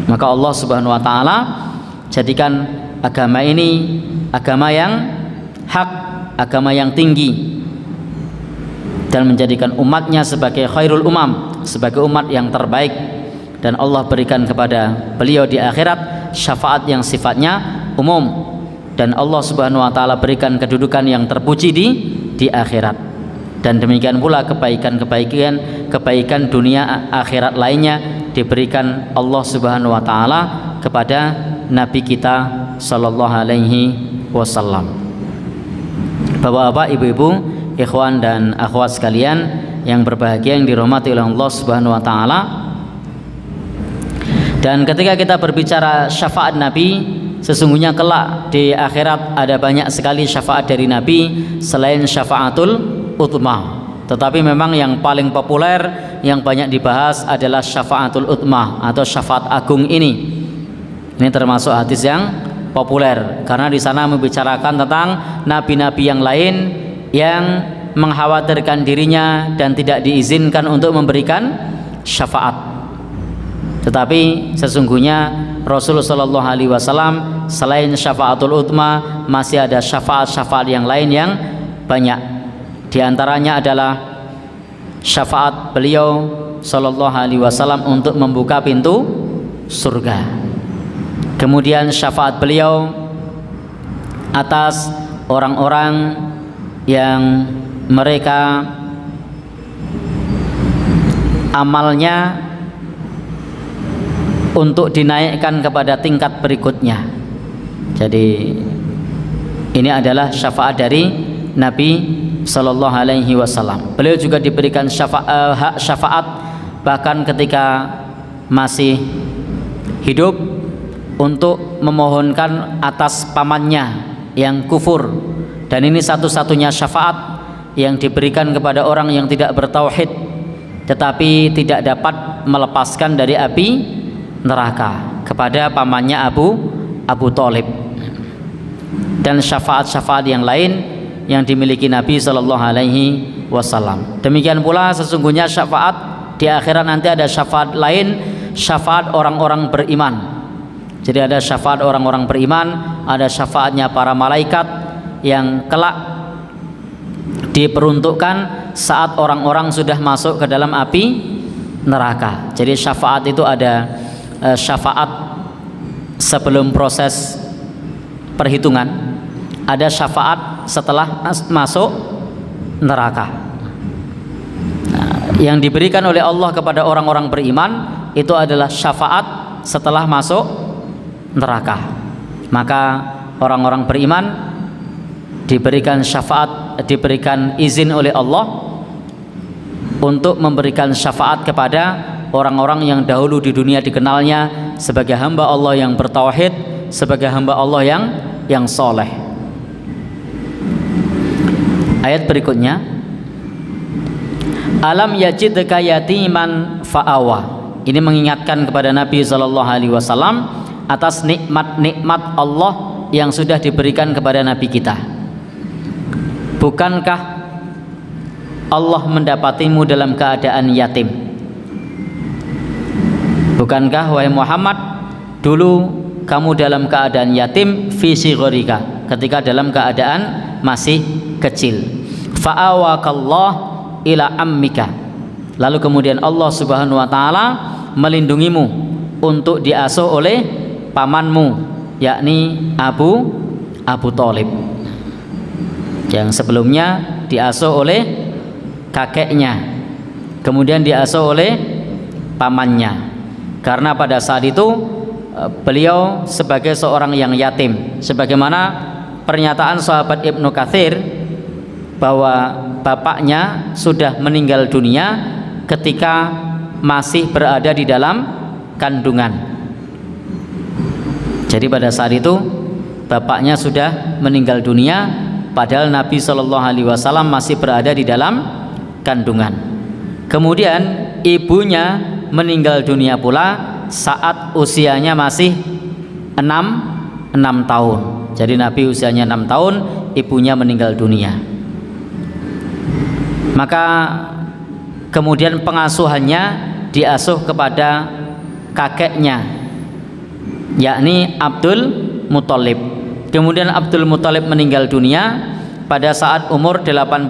Maka Allah Subhanahu wa taala jadikan agama ini agama yang hak, agama yang tinggi, dan menjadikan umatnya sebagai khairul umam, sebagai umat yang terbaik. Dan Allah berikan kepada beliau di akhirat syafaat yang sifatnya umum, dan Allah Subhanahu wa taala berikan kedudukan yang terpuji di akhirat. Dan demikian pula kebaikan dunia akhirat lainnya diberikan Allah Subhanahu wa taala kepada Nabi kita sallallahu alaihi wasallam. Bapak-bapak, ibu-ibu, ikhwan dan akhwat sekalian yang berbahagia, yang dirahmati oleh Allah Subhanahu wa taala. Dan ketika kita berbicara syafaat Nabi, sesungguhnya kelak di akhirat ada banyak sekali syafaat dari Nabi selain syafaatul utmah. Tetapi memang yang paling populer, yang banyak dibahas adalah syafaatul utmah atau syafaat agung ini. Ini termasuk hadis yang populer karena di sana membicarakan tentang nabi-nabi yang lain yang mengkhawatirkan dirinya dan tidak diizinkan untuk memberikan syafaat. Tetapi sesungguhnya Rasulullah sallallahu alaihi wasallam selain syafaatul utma masih ada syafaat-syafaat yang lain yang banyak. Di antaranya adalah syafaat beliau sallallahu alaihi wasallam untuk membuka pintu surga. Kemudian syafaat beliau atas orang-orang yang mereka amalnya untuk dinaikkan kepada tingkat berikutnya. Jadi ini adalah syafaat dari Nabi sallallahu alaihi wasallam. Beliau juga diberikan hak syafaat bahkan ketika masih hidup untuk memohonkan atas pamannya yang kufur, dan ini satu-satunya syafaat yang diberikan kepada orang yang tidak bertauhid tetapi tidak dapat melepaskan dari api neraka, kepada pamannya Abu Thalib. Dan syafaat-syafaat yang lain yang dimiliki Nabi sallallahu alaihi wasallam. Demikian pula sesungguhnya syafaat di akhirat nanti ada syafaat lain, syafaat orang-orang beriman. Jadi ada syafaat orang-orang beriman, ada syafaatnya para malaikat yang kelak diperuntukkan saat orang-orang sudah masuk ke dalam api neraka. Jadi syafaat itu ada syafaat sebelum proses perhitungan, ada syafaat setelah masuk neraka. Nah, yang diberikan oleh Allah kepada orang-orang beriman itu adalah syafaat setelah masuk neraka. Maka orang-orang beriman diberikan syafaat, diberikan izin oleh Allah untuk memberikan syafaat kepada orang-orang yang dahulu di dunia dikenalnya sebagai hamba Allah yang bertauhid, sebagai hamba Allah yang soleh. Ayat berikutnya, alam yajidka yatiman fa'awa. Ini mengingatkan kepada Nabi sallallahu alaihi wasallam atas nikmat-nikmat Allah yang sudah diberikan kepada Nabi kita. Bukankah Allah mendapatimu dalam keadaan yatim? Bukankah wahai Muhammad dulu kamu dalam keadaan yatim fi sighorika, ketika dalam keadaan masih kecil. Fa'awakallah ila ammika. Lalu kemudian Allah Subhanahu wa taala melindungimu untuk diasuh oleh pamanmu, yakni Abu Thalib. Yang sebelumnya diasuh oleh kakeknya, kemudian diasuh oleh pamannya. Karena pada saat itu beliau sebagai seorang yang yatim, sebagaimana pernyataan sahabat Ibnu Katsir bahwa bapaknya sudah meninggal dunia ketika masih berada di dalam kandungan. Jadi pada saat itu bapaknya sudah meninggal dunia, padahal Nabi Shallallahu Alaihi Wasallam masih berada di dalam kandungan. Kemudian ibunya meninggal dunia pula saat usianya masih 6 tahun. Jadi Nabi usianya 6 tahun, ibunya meninggal dunia. Maka kemudian pengasuhannya diasuh kepada kakeknya, yakni Abdul Muthalib. Kemudian Abdul Muthalib meninggal dunia pada saat umur 80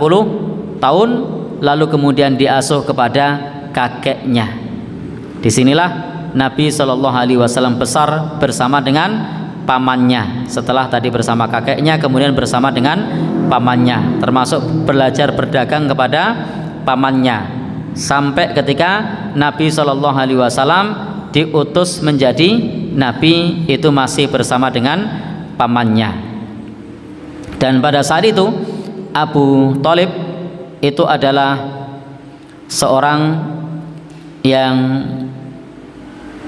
tahun, lalu kemudian diasuh kepada kakeknya. Disinilah Nabi Shallallahu Alaihi Wasallam besar bersama dengan pamannya. Setelah tadi bersama kakeknya, kemudian bersama dengan pamannya, termasuk belajar berdagang kepada pamannya, sampai ketika Nabi Shallallahu Alaihi Wasallam diutus menjadi nabi, itu masih bersama dengan pamannya. Dan pada saat itu Abu Thalib itu adalah seorang yang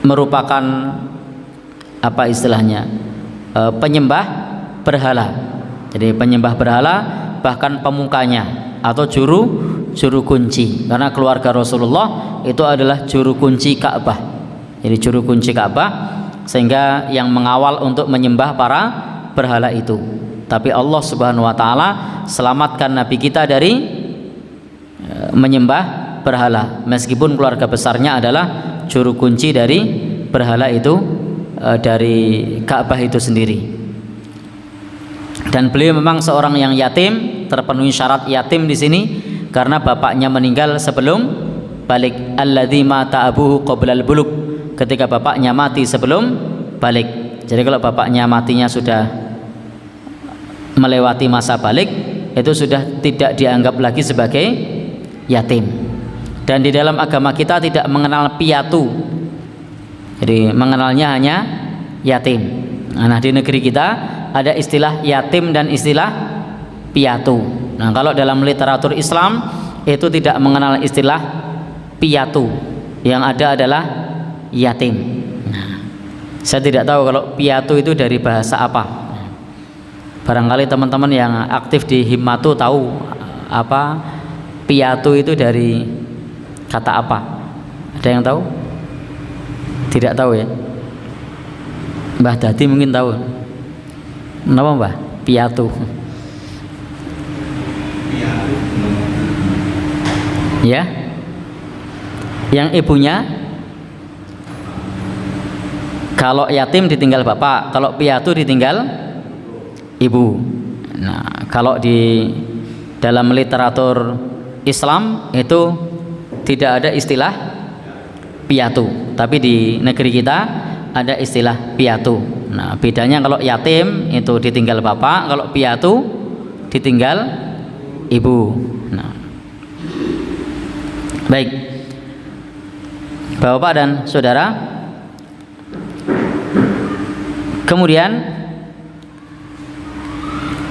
merupakan apa istilahnya, penyembah berhala. Jadi penyembah berhala, bahkan pemukanya atau juru kunci, karena keluarga Rasulullah itu adalah juru kunci Ka'bah. Jadi juru kunci Ka'bah, sehingga yang mengawal untuk menyembah para berhala itu. Tapi Allah Subhanahu wa taala selamatkan Nabi kita dari menyembah berhala, meskipun keluarga besarnya adalah juru kunci dari berhala itu, dari Ka'bah itu sendiri. Dan beliau memang seorang yang yatim, terpenuhi syarat yatim di sini karena bapaknya meninggal sebelum balik. Alladzi mata abuhu qoblal buluk, ketika bapaknya mati sebelum balik. Jadi kalau bapaknya matinya sudah melewati masa balik, itu sudah tidak dianggap lagi sebagai yatim. Dan di dalam agama kita tidak mengenal piatu, jadi mengenalnya hanya yatim. Nah, di negeri kita ada istilah yatim dan istilah piatu. Nah, kalau dalam literatur Islam itu tidak mengenal istilah piatu, yang ada adalah yatim. Nah, saya tidak tahu kalau piatu itu dari bahasa apa. Barangkali teman-teman yang aktif di Himmatu tahu apa piatu itu dari kata apa. Ada yang tahu? Tidak tahu ya? Mbah Dadi mungkin tahu. Kenapa Mbah? Piatu. Ya. Yang ibunya kalau yatim ditinggal bapak, kalau piatu ditinggal ibu. Nah, kalau di dalam literatur Islam itu tidak ada istilah piatu, tapi di negeri kita ada istilah piatu. Nah, bedanya kalau yatim itu ditinggal bapak, kalau piatu ditinggal ibu. Nah, baik, Bapak dan saudara, kemudian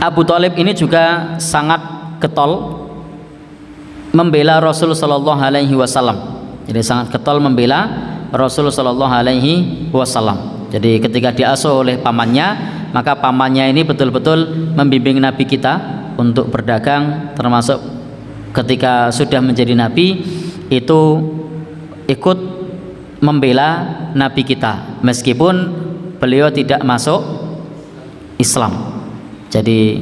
Abu Thalib ini juga sangat getol membela Rasul sallallahu alaihi wasallam. Jadi sangat getol membela Rasul sallallahu alaihi wasallam. Jadi ketika diasuh oleh pamannya, maka pamannya ini betul-betul membimbing Nabi kita untuk berdagang, termasuk ketika sudah menjadi Nabi itu ikut membela Nabi kita meskipun beliau tidak masuk Islam. Jadi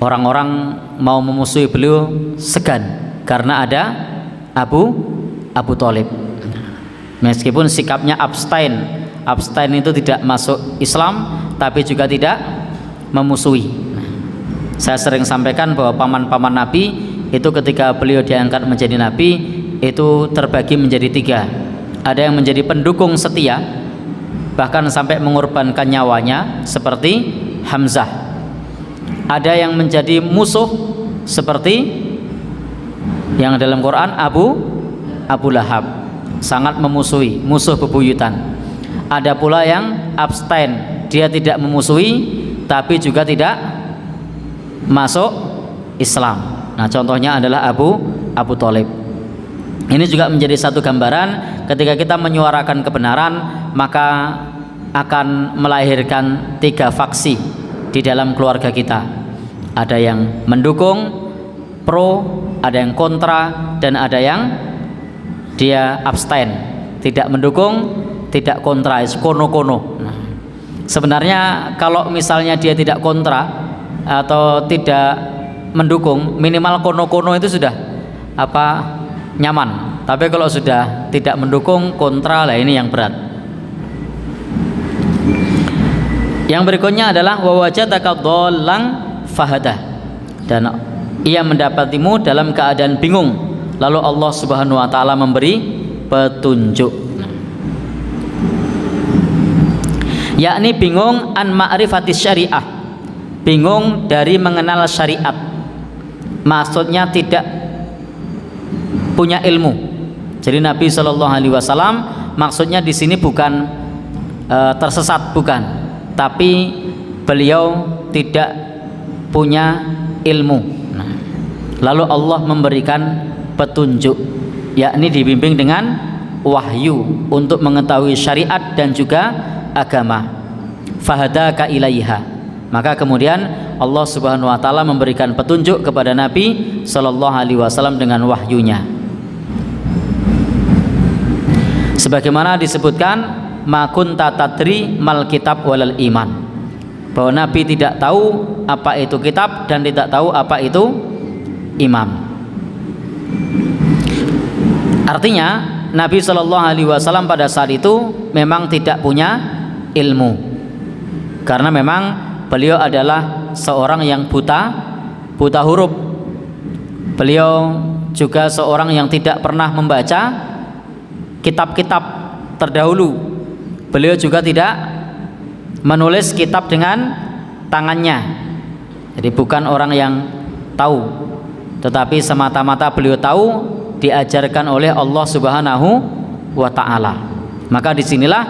orang-orang mau memusuhi beliau segan karena ada Abu Thalib. Meskipun sikapnya abstain itu tidak masuk Islam, tapi juga tidak memusuhi. Saya sering sampaikan bahwa paman-paman Nabi itu ketika beliau diangkat menjadi Nabi itu terbagi menjadi 3. Ada yang menjadi pendukung setia, bahkan sampai mengorbankan nyawanya seperti Hamzah. Ada yang menjadi musuh seperti yang dalam Quran Abu Lahab, sangat memusuhi, musuh bebuyutan. Ada pula yang abstain, dia tidak memusuhi tapi juga tidak masuk Islam. Nah, contohnya adalah Abu Thalib. Ini juga menjadi satu gambaran ketika kita menyuarakan kebenaran, maka akan melahirkan 3 faksi di dalam keluarga kita. Ada yang mendukung, pro, ada yang kontra, dan ada yang dia abstain, tidak mendukung, tidak kontra, kono-kono. Nah, sebenarnya kalau misalnya dia tidak kontra atau tidak mendukung, minimal kono-kono itu sudah nyaman. Tapi kalau sudah tidak mendukung, kontra, lah ini yang berat. Yang berikutnya adalah wa wajadaka dhallan fahadah, dan ia mendapatimu dalam keadaan bingung, lalu Allah Subhanahu wa taala memberi petunjuk. Yakni bingung an ma'rifatis syariah, bingung dari mengenal syariat. Maksudnya tidak punya ilmu. Jadi Nabi Shallallahu alaihi wasallam maksudnya di sini bukan tersesat, bukan, tapi beliau tidak punya ilmu. Nah, lalu Allah memberikan petunjuk, yakni dibimbing dengan wahyu untuk mengetahui syariat dan juga agama. Fahadaka ilaiha, maka kemudian Allah Subhanahu wa taala memberikan petunjuk kepada Nabi Shallallahu alaihi wasallam dengan wahyunya. Sebagaimana disebutkan ma kunta tadri mal kitab walal iman, bahwa Nabi tidak tahu apa itu kitab dan tidak tahu apa itu imam. Artinya Nabi Shallallahu alaihi wasallam pada saat itu memang tidak punya ilmu, karena memang beliau adalah seorang yang buta buta huruf. Beliau juga seorang yang tidak pernah membaca kitab-kitab terdahulu. Beliau juga tidak menulis kitab dengan tangannya. Jadi bukan orang yang tahu, tetapi semata-mata beliau tahu diajarkan oleh Allah Subhanahu wa ta'ala. Maka disinilah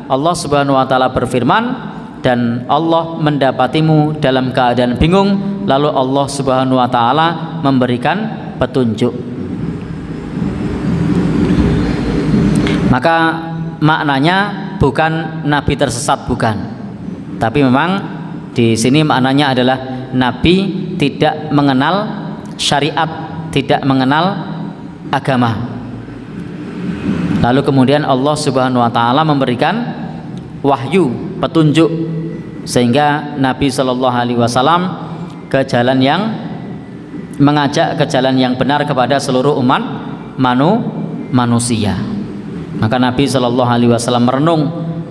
Allah Subhanahu wa ta'ala berfirman, dan Allah mendapatimu dalam keadaan bingung, lalu Allah Subhanahu wa ta'ala memberikan petunjuk. Maka maknanya bukan nabi tersesat, bukan, tapi memang di sini maknanya adalah nabi tidak mengenal syariat, tidak mengenal agama. Lalu kemudian Allah Subhanahu wa ta'ala memberikan wahyu, petunjuk, sehingga Nabi Shallallahu Alaihi Wasallam ke jalan yang mengajak ke jalan yang benar kepada seluruh umat manusia. Maka Nabi Shallallahu Alaihi Wasallam merenung,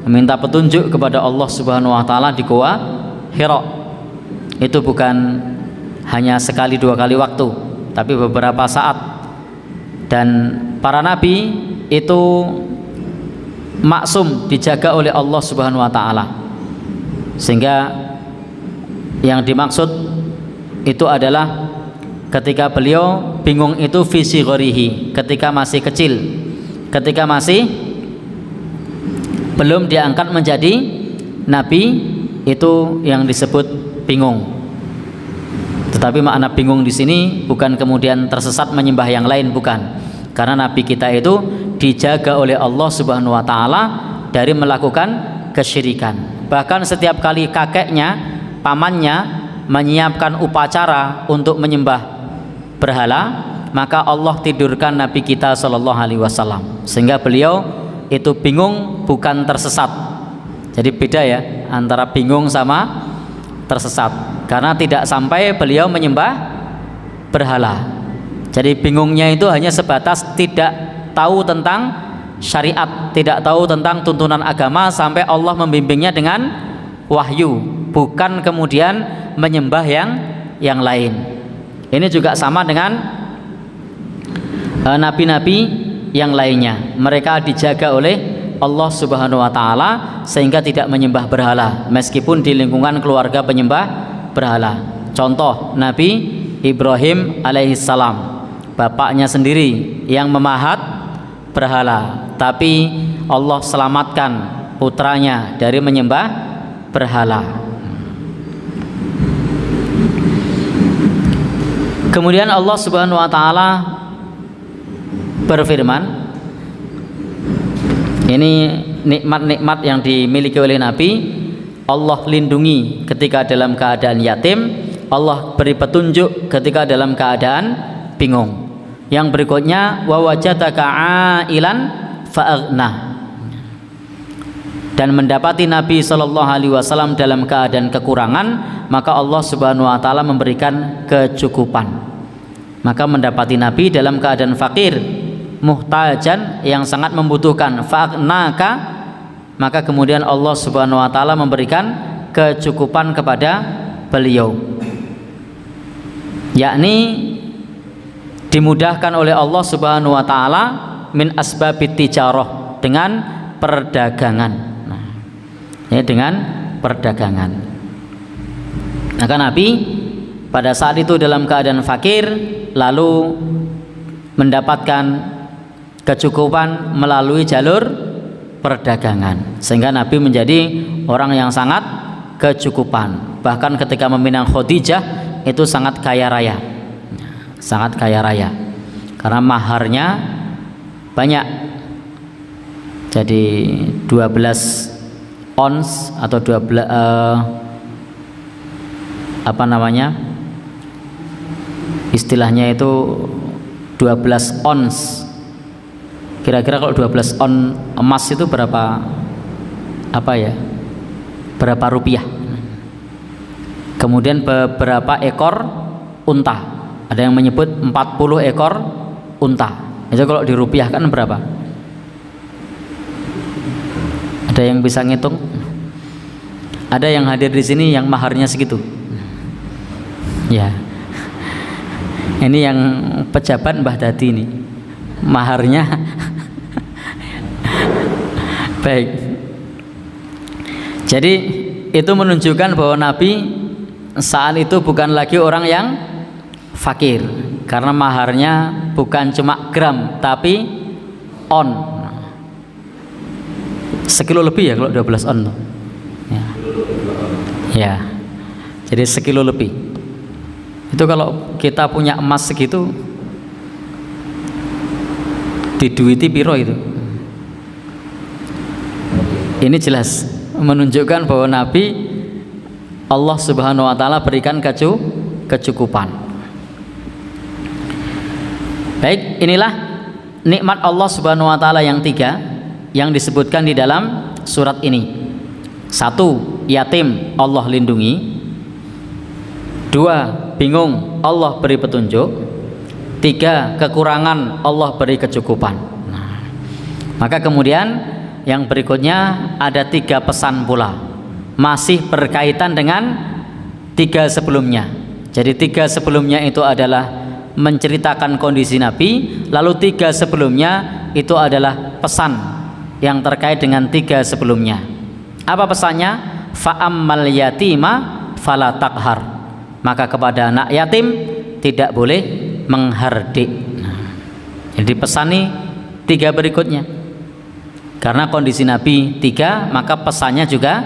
meminta petunjuk kepada Allah Subhanahu wa ta'ala di Gua Hira. Itu bukan hanya sekali dua kali waktu, tapi beberapa saat. Dan para nabi itu maksum, dijaga oleh Allah Subhanahu wa ta'ala, sehingga yang dimaksud itu adalah ketika beliau bingung itu visi ghorihi, ketika masih kecil, ketika masih belum diangkat menjadi nabi, itu yang disebut bingung. Tetapi makna bingung di sini bukan kemudian tersesat menyembah yang lain, bukan. Karena nabi kita itu dijaga oleh Allah Subhanahu wa ta'ala dari melakukan kesyirikan. Bahkan setiap kali kakeknya, pamannya menyiapkan upacara untuk menyembah berhala, maka Allah tidurkan nabi kita Shallallahu Alaihi Wasallam, sehingga beliau itu bingung, bukan tersesat. Jadi beda ya antara bingung sama tersesat, karena tidak sampai beliau menyembah berhala. Jadi bingungnya itu hanya sebatas tidak tahu tentang syariat, tidak tahu tentang tuntunan agama, sampai Allah membimbingnya dengan wahyu, bukan kemudian menyembah yang lain. Ini juga sama dengan nabi-nabi yang lainnya. Mereka dijaga oleh Allah Subhanahu wa ta'ala sehingga tidak menyembah berhala, meskipun di lingkungan keluarga penyembah berhala. Contoh Nabi Ibrahim alaihissalam, bapaknya sendiri yang memahat berhala, tapi Allah selamatkan putranya dari menyembah berhala. Kemudian Allah Subhanahu wa ta'ala berfirman, ini nikmat-nikmat yang dimiliki oleh Nabi. Allah lindungi ketika dalam keadaan yatim, Allah beri petunjuk ketika dalam keadaan bingung. Yang berikutnya, wa wajadaka ailan fa'aghna, dan mendapati Nabi Shallallahu Alaihi Wasallam dalam keadaan kekurangan, maka Allah Subhanahu wa ta'ala memberikan kecukupan. Maka mendapati Nabi dalam keadaan fakir, muhtajan, yang sangat membutuhkan, fa'aghnaka, maka kemudian Allah Subhanahu wa ta'ala memberikan kecukupan kepada beliau, yakni dimudahkan oleh Allah Subhanahu wa ta'ala min asbabit tijarah, dengan perdagangan. Nah, ya, dengan perdagangan. Maka Nabi pada saat itu dalam keadaan fakir, lalu mendapatkan kecukupan melalui jalur perdagangan, sehingga Nabi menjadi orang yang sangat kecukupan. Bahkan ketika meminang Khadijah itu sangat kaya raya, sangat kaya raya, karena maharnya banyak. Jadi 12 ons atau 12 apa namanya, istilahnya itu 12 ons. Kira-kira kalau 12 on emas itu berapa, apa ya, berapa rupiah? Kemudian beberapa ekor unta. Ada yang menyebut 40 ekor unta. Itu kalau dirupiahkan berapa? Ada yang bisa ngitung? Ada yang hadir di sini yang maharnya segitu? Ya. Ini yang pejabat Mbah Dadi ini maharnya. Baik. Jadi itu menunjukkan bahwa Nabi saat itu bukan lagi orang yang fakir, karena maharnya bukan cuma gram tapi on. Sekilo lebih ya kalau 12 on tuh. Ya. Jadi sekilo lebih. Itu kalau kita punya emas segitu diduiti piro itu. Ini jelas menunjukkan bahwa Nabi Allah Subhanahu wa taala berikan kecukupan. Baik, inilah nikmat Allah Subhanahu wa taala yang tiga yang disebutkan di dalam surat ini. Satu, yatim Allah lindungi. Dua, bingung Allah beri petunjuk. Tiga, kekurangan Allah beri kecukupan. Nah, maka kemudian yang berikutnya ada tiga pesan pula, masih berkaitan dengan tiga sebelumnya. Jadi tiga sebelumnya itu adalah menceritakan kondisi Nabi, lalu tiga sebelumnya itu adalah pesan yang terkait dengan tiga sebelumnya. Apa pesannya? Fa'ammal yatima fala taqhar. Maka kepada anak yatim tidak boleh menghardik. Nah, jadi pesan nih tiga berikutnya. Karena kondisi Nabi tiga, maka pesannya juga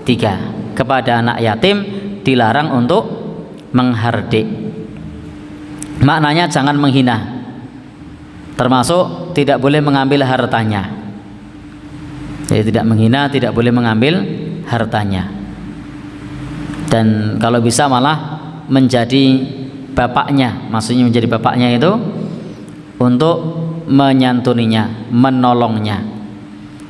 tiga. Kepada anak yatim dilarang untuk menghardik. Maknanya jangan menghina, termasuk tidak boleh mengambil hartanya. Jadi tidak menghina, tidak boleh mengambil hartanya. Dan kalau bisa malah menjadi bapaknya, maksudnya menjadi bapaknya itu untuk menyantuninya, menolongnya.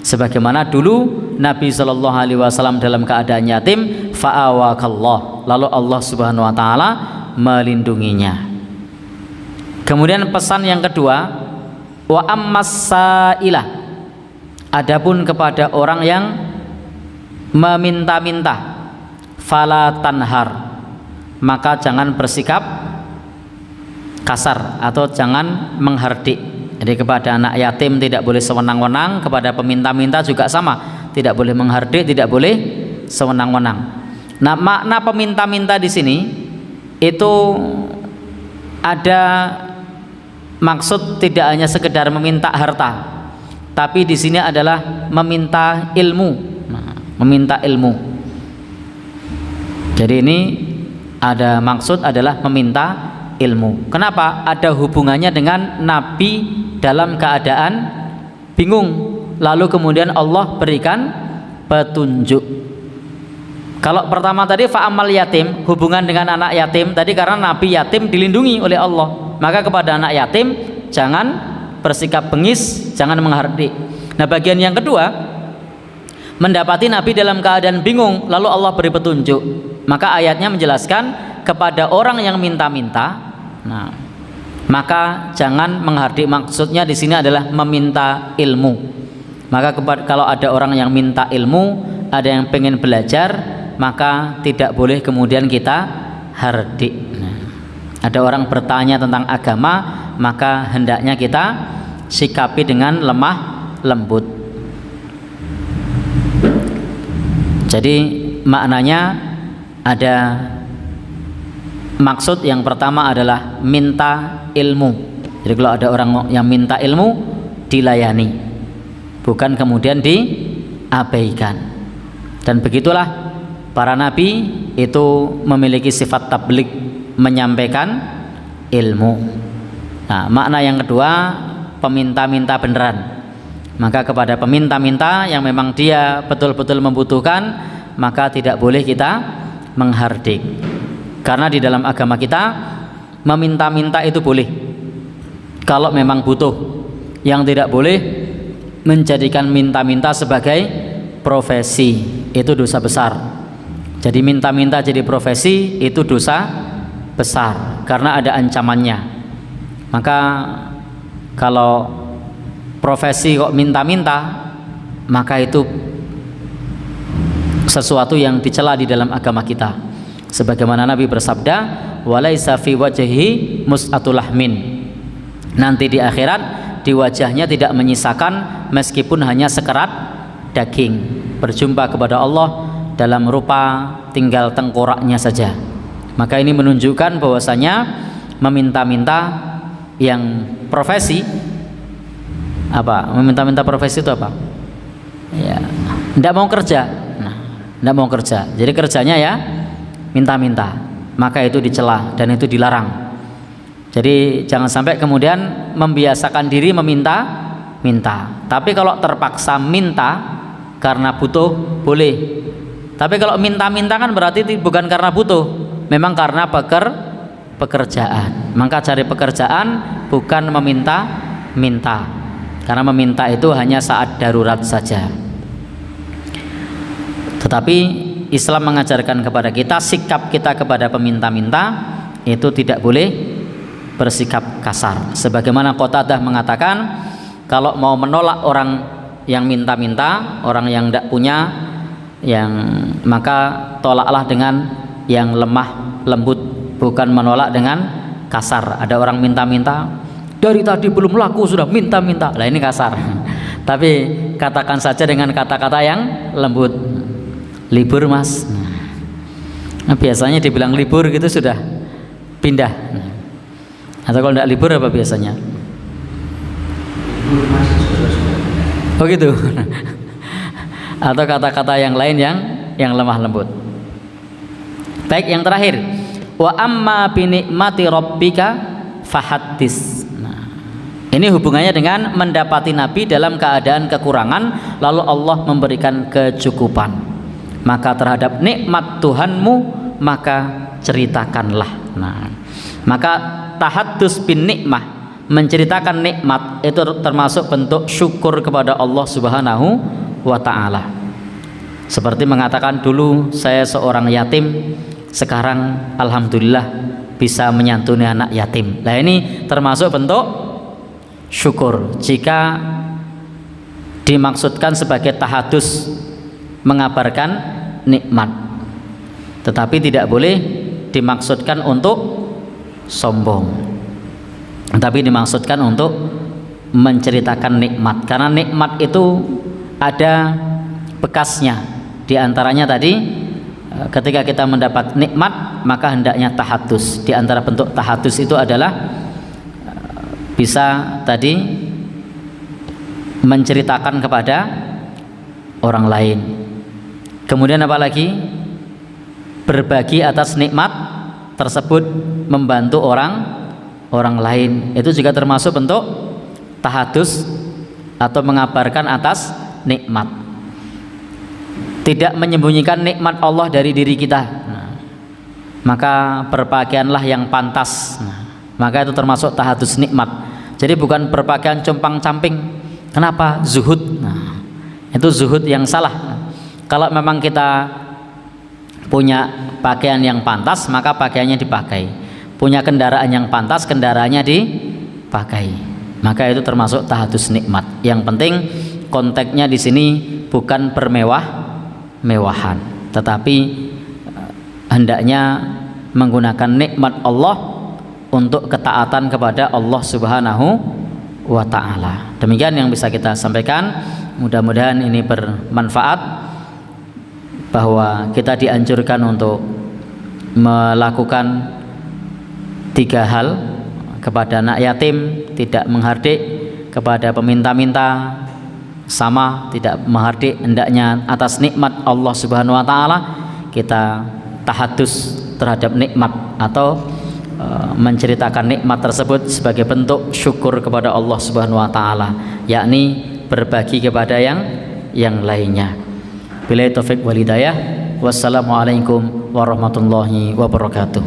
Sebagaimana dulu Nabi Shallallahu Alaihi Wasallam dalam keadaan yatim, fa'awakallah, lalu Allah Subhanahu Wa Taala melindunginya. Kemudian pesan yang kedua, wa ammassailah, adapun kepada orang yang meminta-minta, fala tanhar, maka jangan bersikap kasar atau jangan menghardik. Jadi kepada anak yatim tidak boleh sewenang-wenang, kepada peminta-minta juga sama, tidak boleh menghardik, tidak boleh sewenang-wenang. Nah, makna peminta-minta di sini itu ada maksud tidak hanya sekedar meminta harta, tapi di sini adalah meminta ilmu. Nah, meminta ilmu. Jadi ini ada maksud adalah meminta ilmu. Kenapa? Ada hubungannya dengan Nabi dalam keadaan bingung, lalu kemudian Allah berikan petunjuk. Kalau pertama tadi fa'amal yatim, hubungan dengan anak yatim tadi, karena Nabi yatim dilindungi oleh Allah, maka kepada anak yatim jangan bersikap bengis, jangan menghardik. Nah, bagian yang kedua, mendapati Nabi dalam keadaan bingung lalu Allah beri petunjuk, maka ayatnya menjelaskan kepada orang yang minta-minta, nah, maka jangan menghardik. Maksudnya di sini adalah meminta ilmu. Maka kalau ada orang yang minta ilmu, ada yang pengen belajar, maka tidak boleh kemudian kita hardik. Nah, ada orang bertanya tentang agama, maka hendaknya kita sikapi dengan lemah lembut. Jadi maknanya ada maksud yang pertama adalah minta ilmu. Jadi kalau ada orang yang minta ilmu, dilayani, bukan kemudian diabaikan. Dan begitulah para nabi itu memiliki sifat tabligh, menyampaikan ilmu. Nah, makna yang kedua, peminta-minta beneran. Maka kepada peminta-minta yang memang dia betul-betul membutuhkan, maka tidak boleh kita menghardik. Karena di dalam agama kita meminta-minta itu boleh kalau memang butuh. Yang tidak boleh menjadikan minta-minta sebagai profesi, itu dosa besar. Jadi minta-minta jadi profesi itu dosa besar karena ada ancamannya. Maka kalau profesi kok minta-minta, maka itu sesuatu yang dicela di dalam agama kita. Sebagaimana Nabi bersabda, walaisa fi wajhihi mus'atul lahmin. Nanti di akhirat di wajahnya tidak menyisakan meskipun hanya sekerat daging. Berjumpa kepada Allah dalam rupa tinggal tengkoraknya saja. Maka ini menunjukkan bahwasanya meminta-minta yang profesi apa? Meminta-minta profesi itu apa? Ya, tidak mau kerja. Nah, tidak mau kerja. Jadi kerjanya ya minta-minta. Maka itu dicela dan itu dilarang. Jadi jangan sampai kemudian membiasakan diri meminta-minta. Tapi kalau terpaksa minta karena butuh boleh. Tapi kalau minta-minta kan berarti bukan karena butuh, memang karena pekerjaan. Maka cari pekerjaan bukan meminta-minta. Karena meminta itu hanya saat darurat saja. Tetapi Islam mengajarkan kepada kita, sikap kita kepada peminta-minta itu tidak boleh bersikap kasar. Sebagaimana Qatadah mengatakan, kalau mau menolak orang yang minta-minta, orang yang tidak punya, maka tolaklah dengan yang lemah lembut, bukan menolak dengan kasar. Ada orang minta-minta, dari tadi belum laku sudah minta-minta, lah ini kasar. Tapi katakan saja dengan kata-kata yang lembut, libur mas. Nah, biasanya dibilang libur gitu sudah pindah. Atau kalau tidak libur apa biasanya? Oh gitu. Atau kata-kata yang lain yang lemah lembut. Baik, yang terakhir, wa amma bi nikmati rabbika fahaddits. Nah, ini hubungannya dengan mendapati Nabi dalam keadaan kekurangan lalu Allah memberikan kecukupan. Maka terhadap nikmat Tuhanmu maka ceritakanlah. Nah, maka tahaddus bin nikmah, menceritakan nikmat itu termasuk bentuk syukur kepada Allah Subhanahu wa ta'ala. Seperti mengatakan, dulu saya seorang yatim, sekarang alhamdulillah bisa menyantuni anak yatim. Nah, ini termasuk bentuk syukur jika dimaksudkan sebagai tahadus, mengabarkan nikmat. Tetapi tidak boleh dimaksudkan untuk sombong, tapi dimaksudkan untuk menceritakan nikmat, karena nikmat itu ada bekasnya. Di antaranya tadi, ketika kita mendapat nikmat maka hendaknya tahadus. Di antara bentuk tahadus itu adalah bisa tadi menceritakan kepada orang lain. Kemudian apa lagi? Berbagi atas nikmat tersebut, membantu orang lain. Itu juga termasuk bentuk tahadus atau mengabarkan atas nikmat. Tidak menyembunyikan nikmat Allah dari diri kita. Nah, maka berpakaianlah yang pantas. Nah, maka itu termasuk tahadus nikmat. Jadi bukan berpakaian compang-camping. Kenapa? Zuhud. Nah, itu zuhud yang salah. Nah, kalau memang kita punya pakaian yang pantas, maka pakaiannya dipakai. Punya kendaraan yang pantas, kendaraannya dipakai. Maka itu termasuk tahadus nikmat. Yang penting konteksnya di sini bukan bermewah-mewahan, tetapi hendaknya menggunakan nikmat Allah untuk ketaatan kepada Allah Subhanahu wa ta'ala. Demikian yang bisa kita sampaikan. Mudah-mudahan ini bermanfaat, bahwa kita dianjurkan untuk melakukan 3 hal: kepada anak yatim tidak menghardik, kepada peminta-minta sama tidak menghardik, hendaknya atas nikmat Allah Subhanahu wa ta'ala kita tahadus terhadap nikmat atau menceritakan nikmat tersebut sebagai bentuk syukur kepada Allah Subhanahu wa ta'ala, yakni berbagi kepada yang lainnya. Billahi taufiq wal hidayah. Wassalamualaikum warahmatullahi wabarakatuh.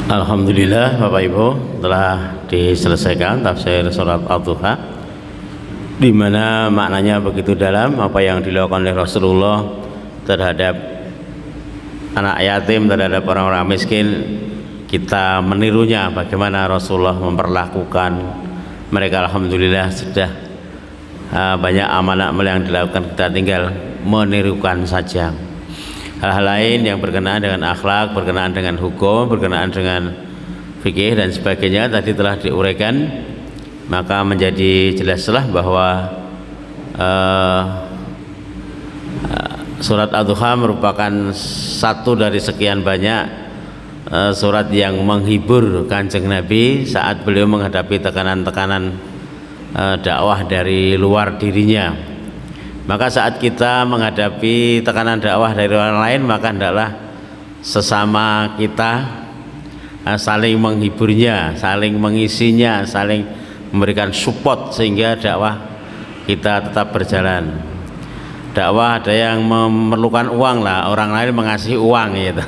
Alhamdulillah Bapak Ibu, telah diselesaikan tafsir surat Al-Duha, di mana maknanya begitu dalam apa yang dilakukan oleh Rasulullah terhadap anak yatim, terhadap orang-orang miskin, kita menirunya bagaimana Rasulullah memperlakukan mereka. Alhamdulillah sudah banyak amanah yang dilakukan, kita tinggal menirukan saja. Hal-hal lain yang berkenaan dengan akhlak, berkenaan dengan hukum, berkenaan dengan fikih dan sebagainya tadi telah diuraikan, maka menjadi jelaslah bahwa surat Ad-Duha merupakan satu dari sekian banyak surat yang menghibur Kanjeng Nabi saat beliau menghadapi tekanan-tekanan dakwah dari luar dirinya. Maka saat kita menghadapi tekanan dakwah dari orang lain, maka hendaklah sesama kita saling menghiburnya, saling mengisinya, saling memberikan support sehingga dakwah kita tetap berjalan. Dakwah ada yang memerlukan uang lah, orang lain mengasih uang gitu.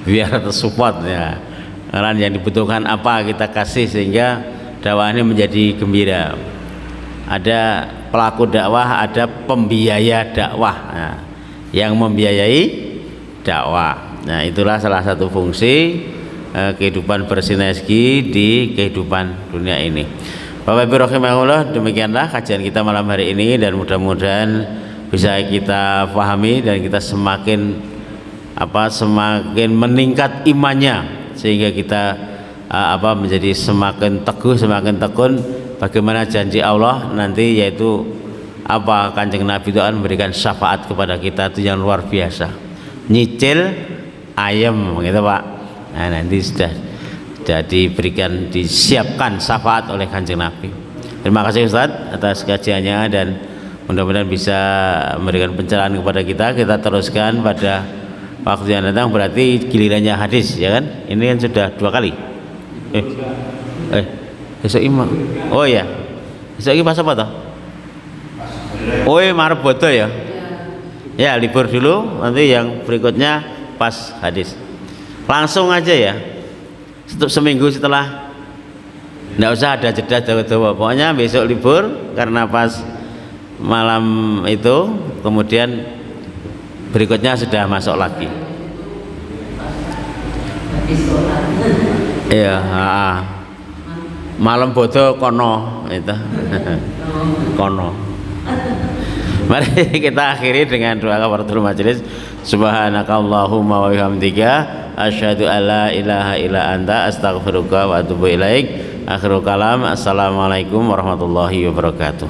Biar tersupport ya. Orang yang dibutuhkan apa kita kasih sehingga dakwah ini menjadi gembira. Ada pelaku dakwah, ada pembiaya dakwah, nah, yang membiayai dakwah. Nah, itulah salah satu fungsi kehidupan bersinergi di kehidupan dunia ini. Bapak Ibu rahimahullah, demikianlah kajian kita malam hari ini, dan mudah-mudahan bisa kita pahami dan kita semakin meningkat imannya sehingga kita menjadi semakin teguh, semakin tekun bagaimana janji Allah nanti, yaitu Kanjeng Nabi itu akan memberikan syafaat kepada kita itu yang luar biasa, nyicil ayam gitu Pak. Nah, nanti sudah diberikan, disiapkan syafaat oleh Kanjeng Nabi. Terima kasih Ustaz atas kajiannya, dan mudah-mudahan bisa memberikan pencerahan kepada kita. Kita teruskan pada waktu yang datang, berarti gilirannya hadis ya kan? Ini kan sudah 2 kali. Besok imam. Oh ya. Besok ini pas apa toh? Oh iya, Maret bodo ya. Ya, libur dulu, nanti yang berikutnya pas hadis. Langsung aja ya. Seminggu setelah, nggak usah ada jeda jauh-jauh. Pokoknya besok libur karena pas malam itu, kemudian berikutnya sudah masuk lagi. Iya, malam bodo kono itu. Kono. Mari kita akhiri dengan doa kafaratul majelis. Subhanakallahumma wa bihamdika asyhadu alla ilaha illa anta astaghfiruka wa atubu ilaik. Akhirul kalam, assalamualaikum warahmatullahi wabarakatuh.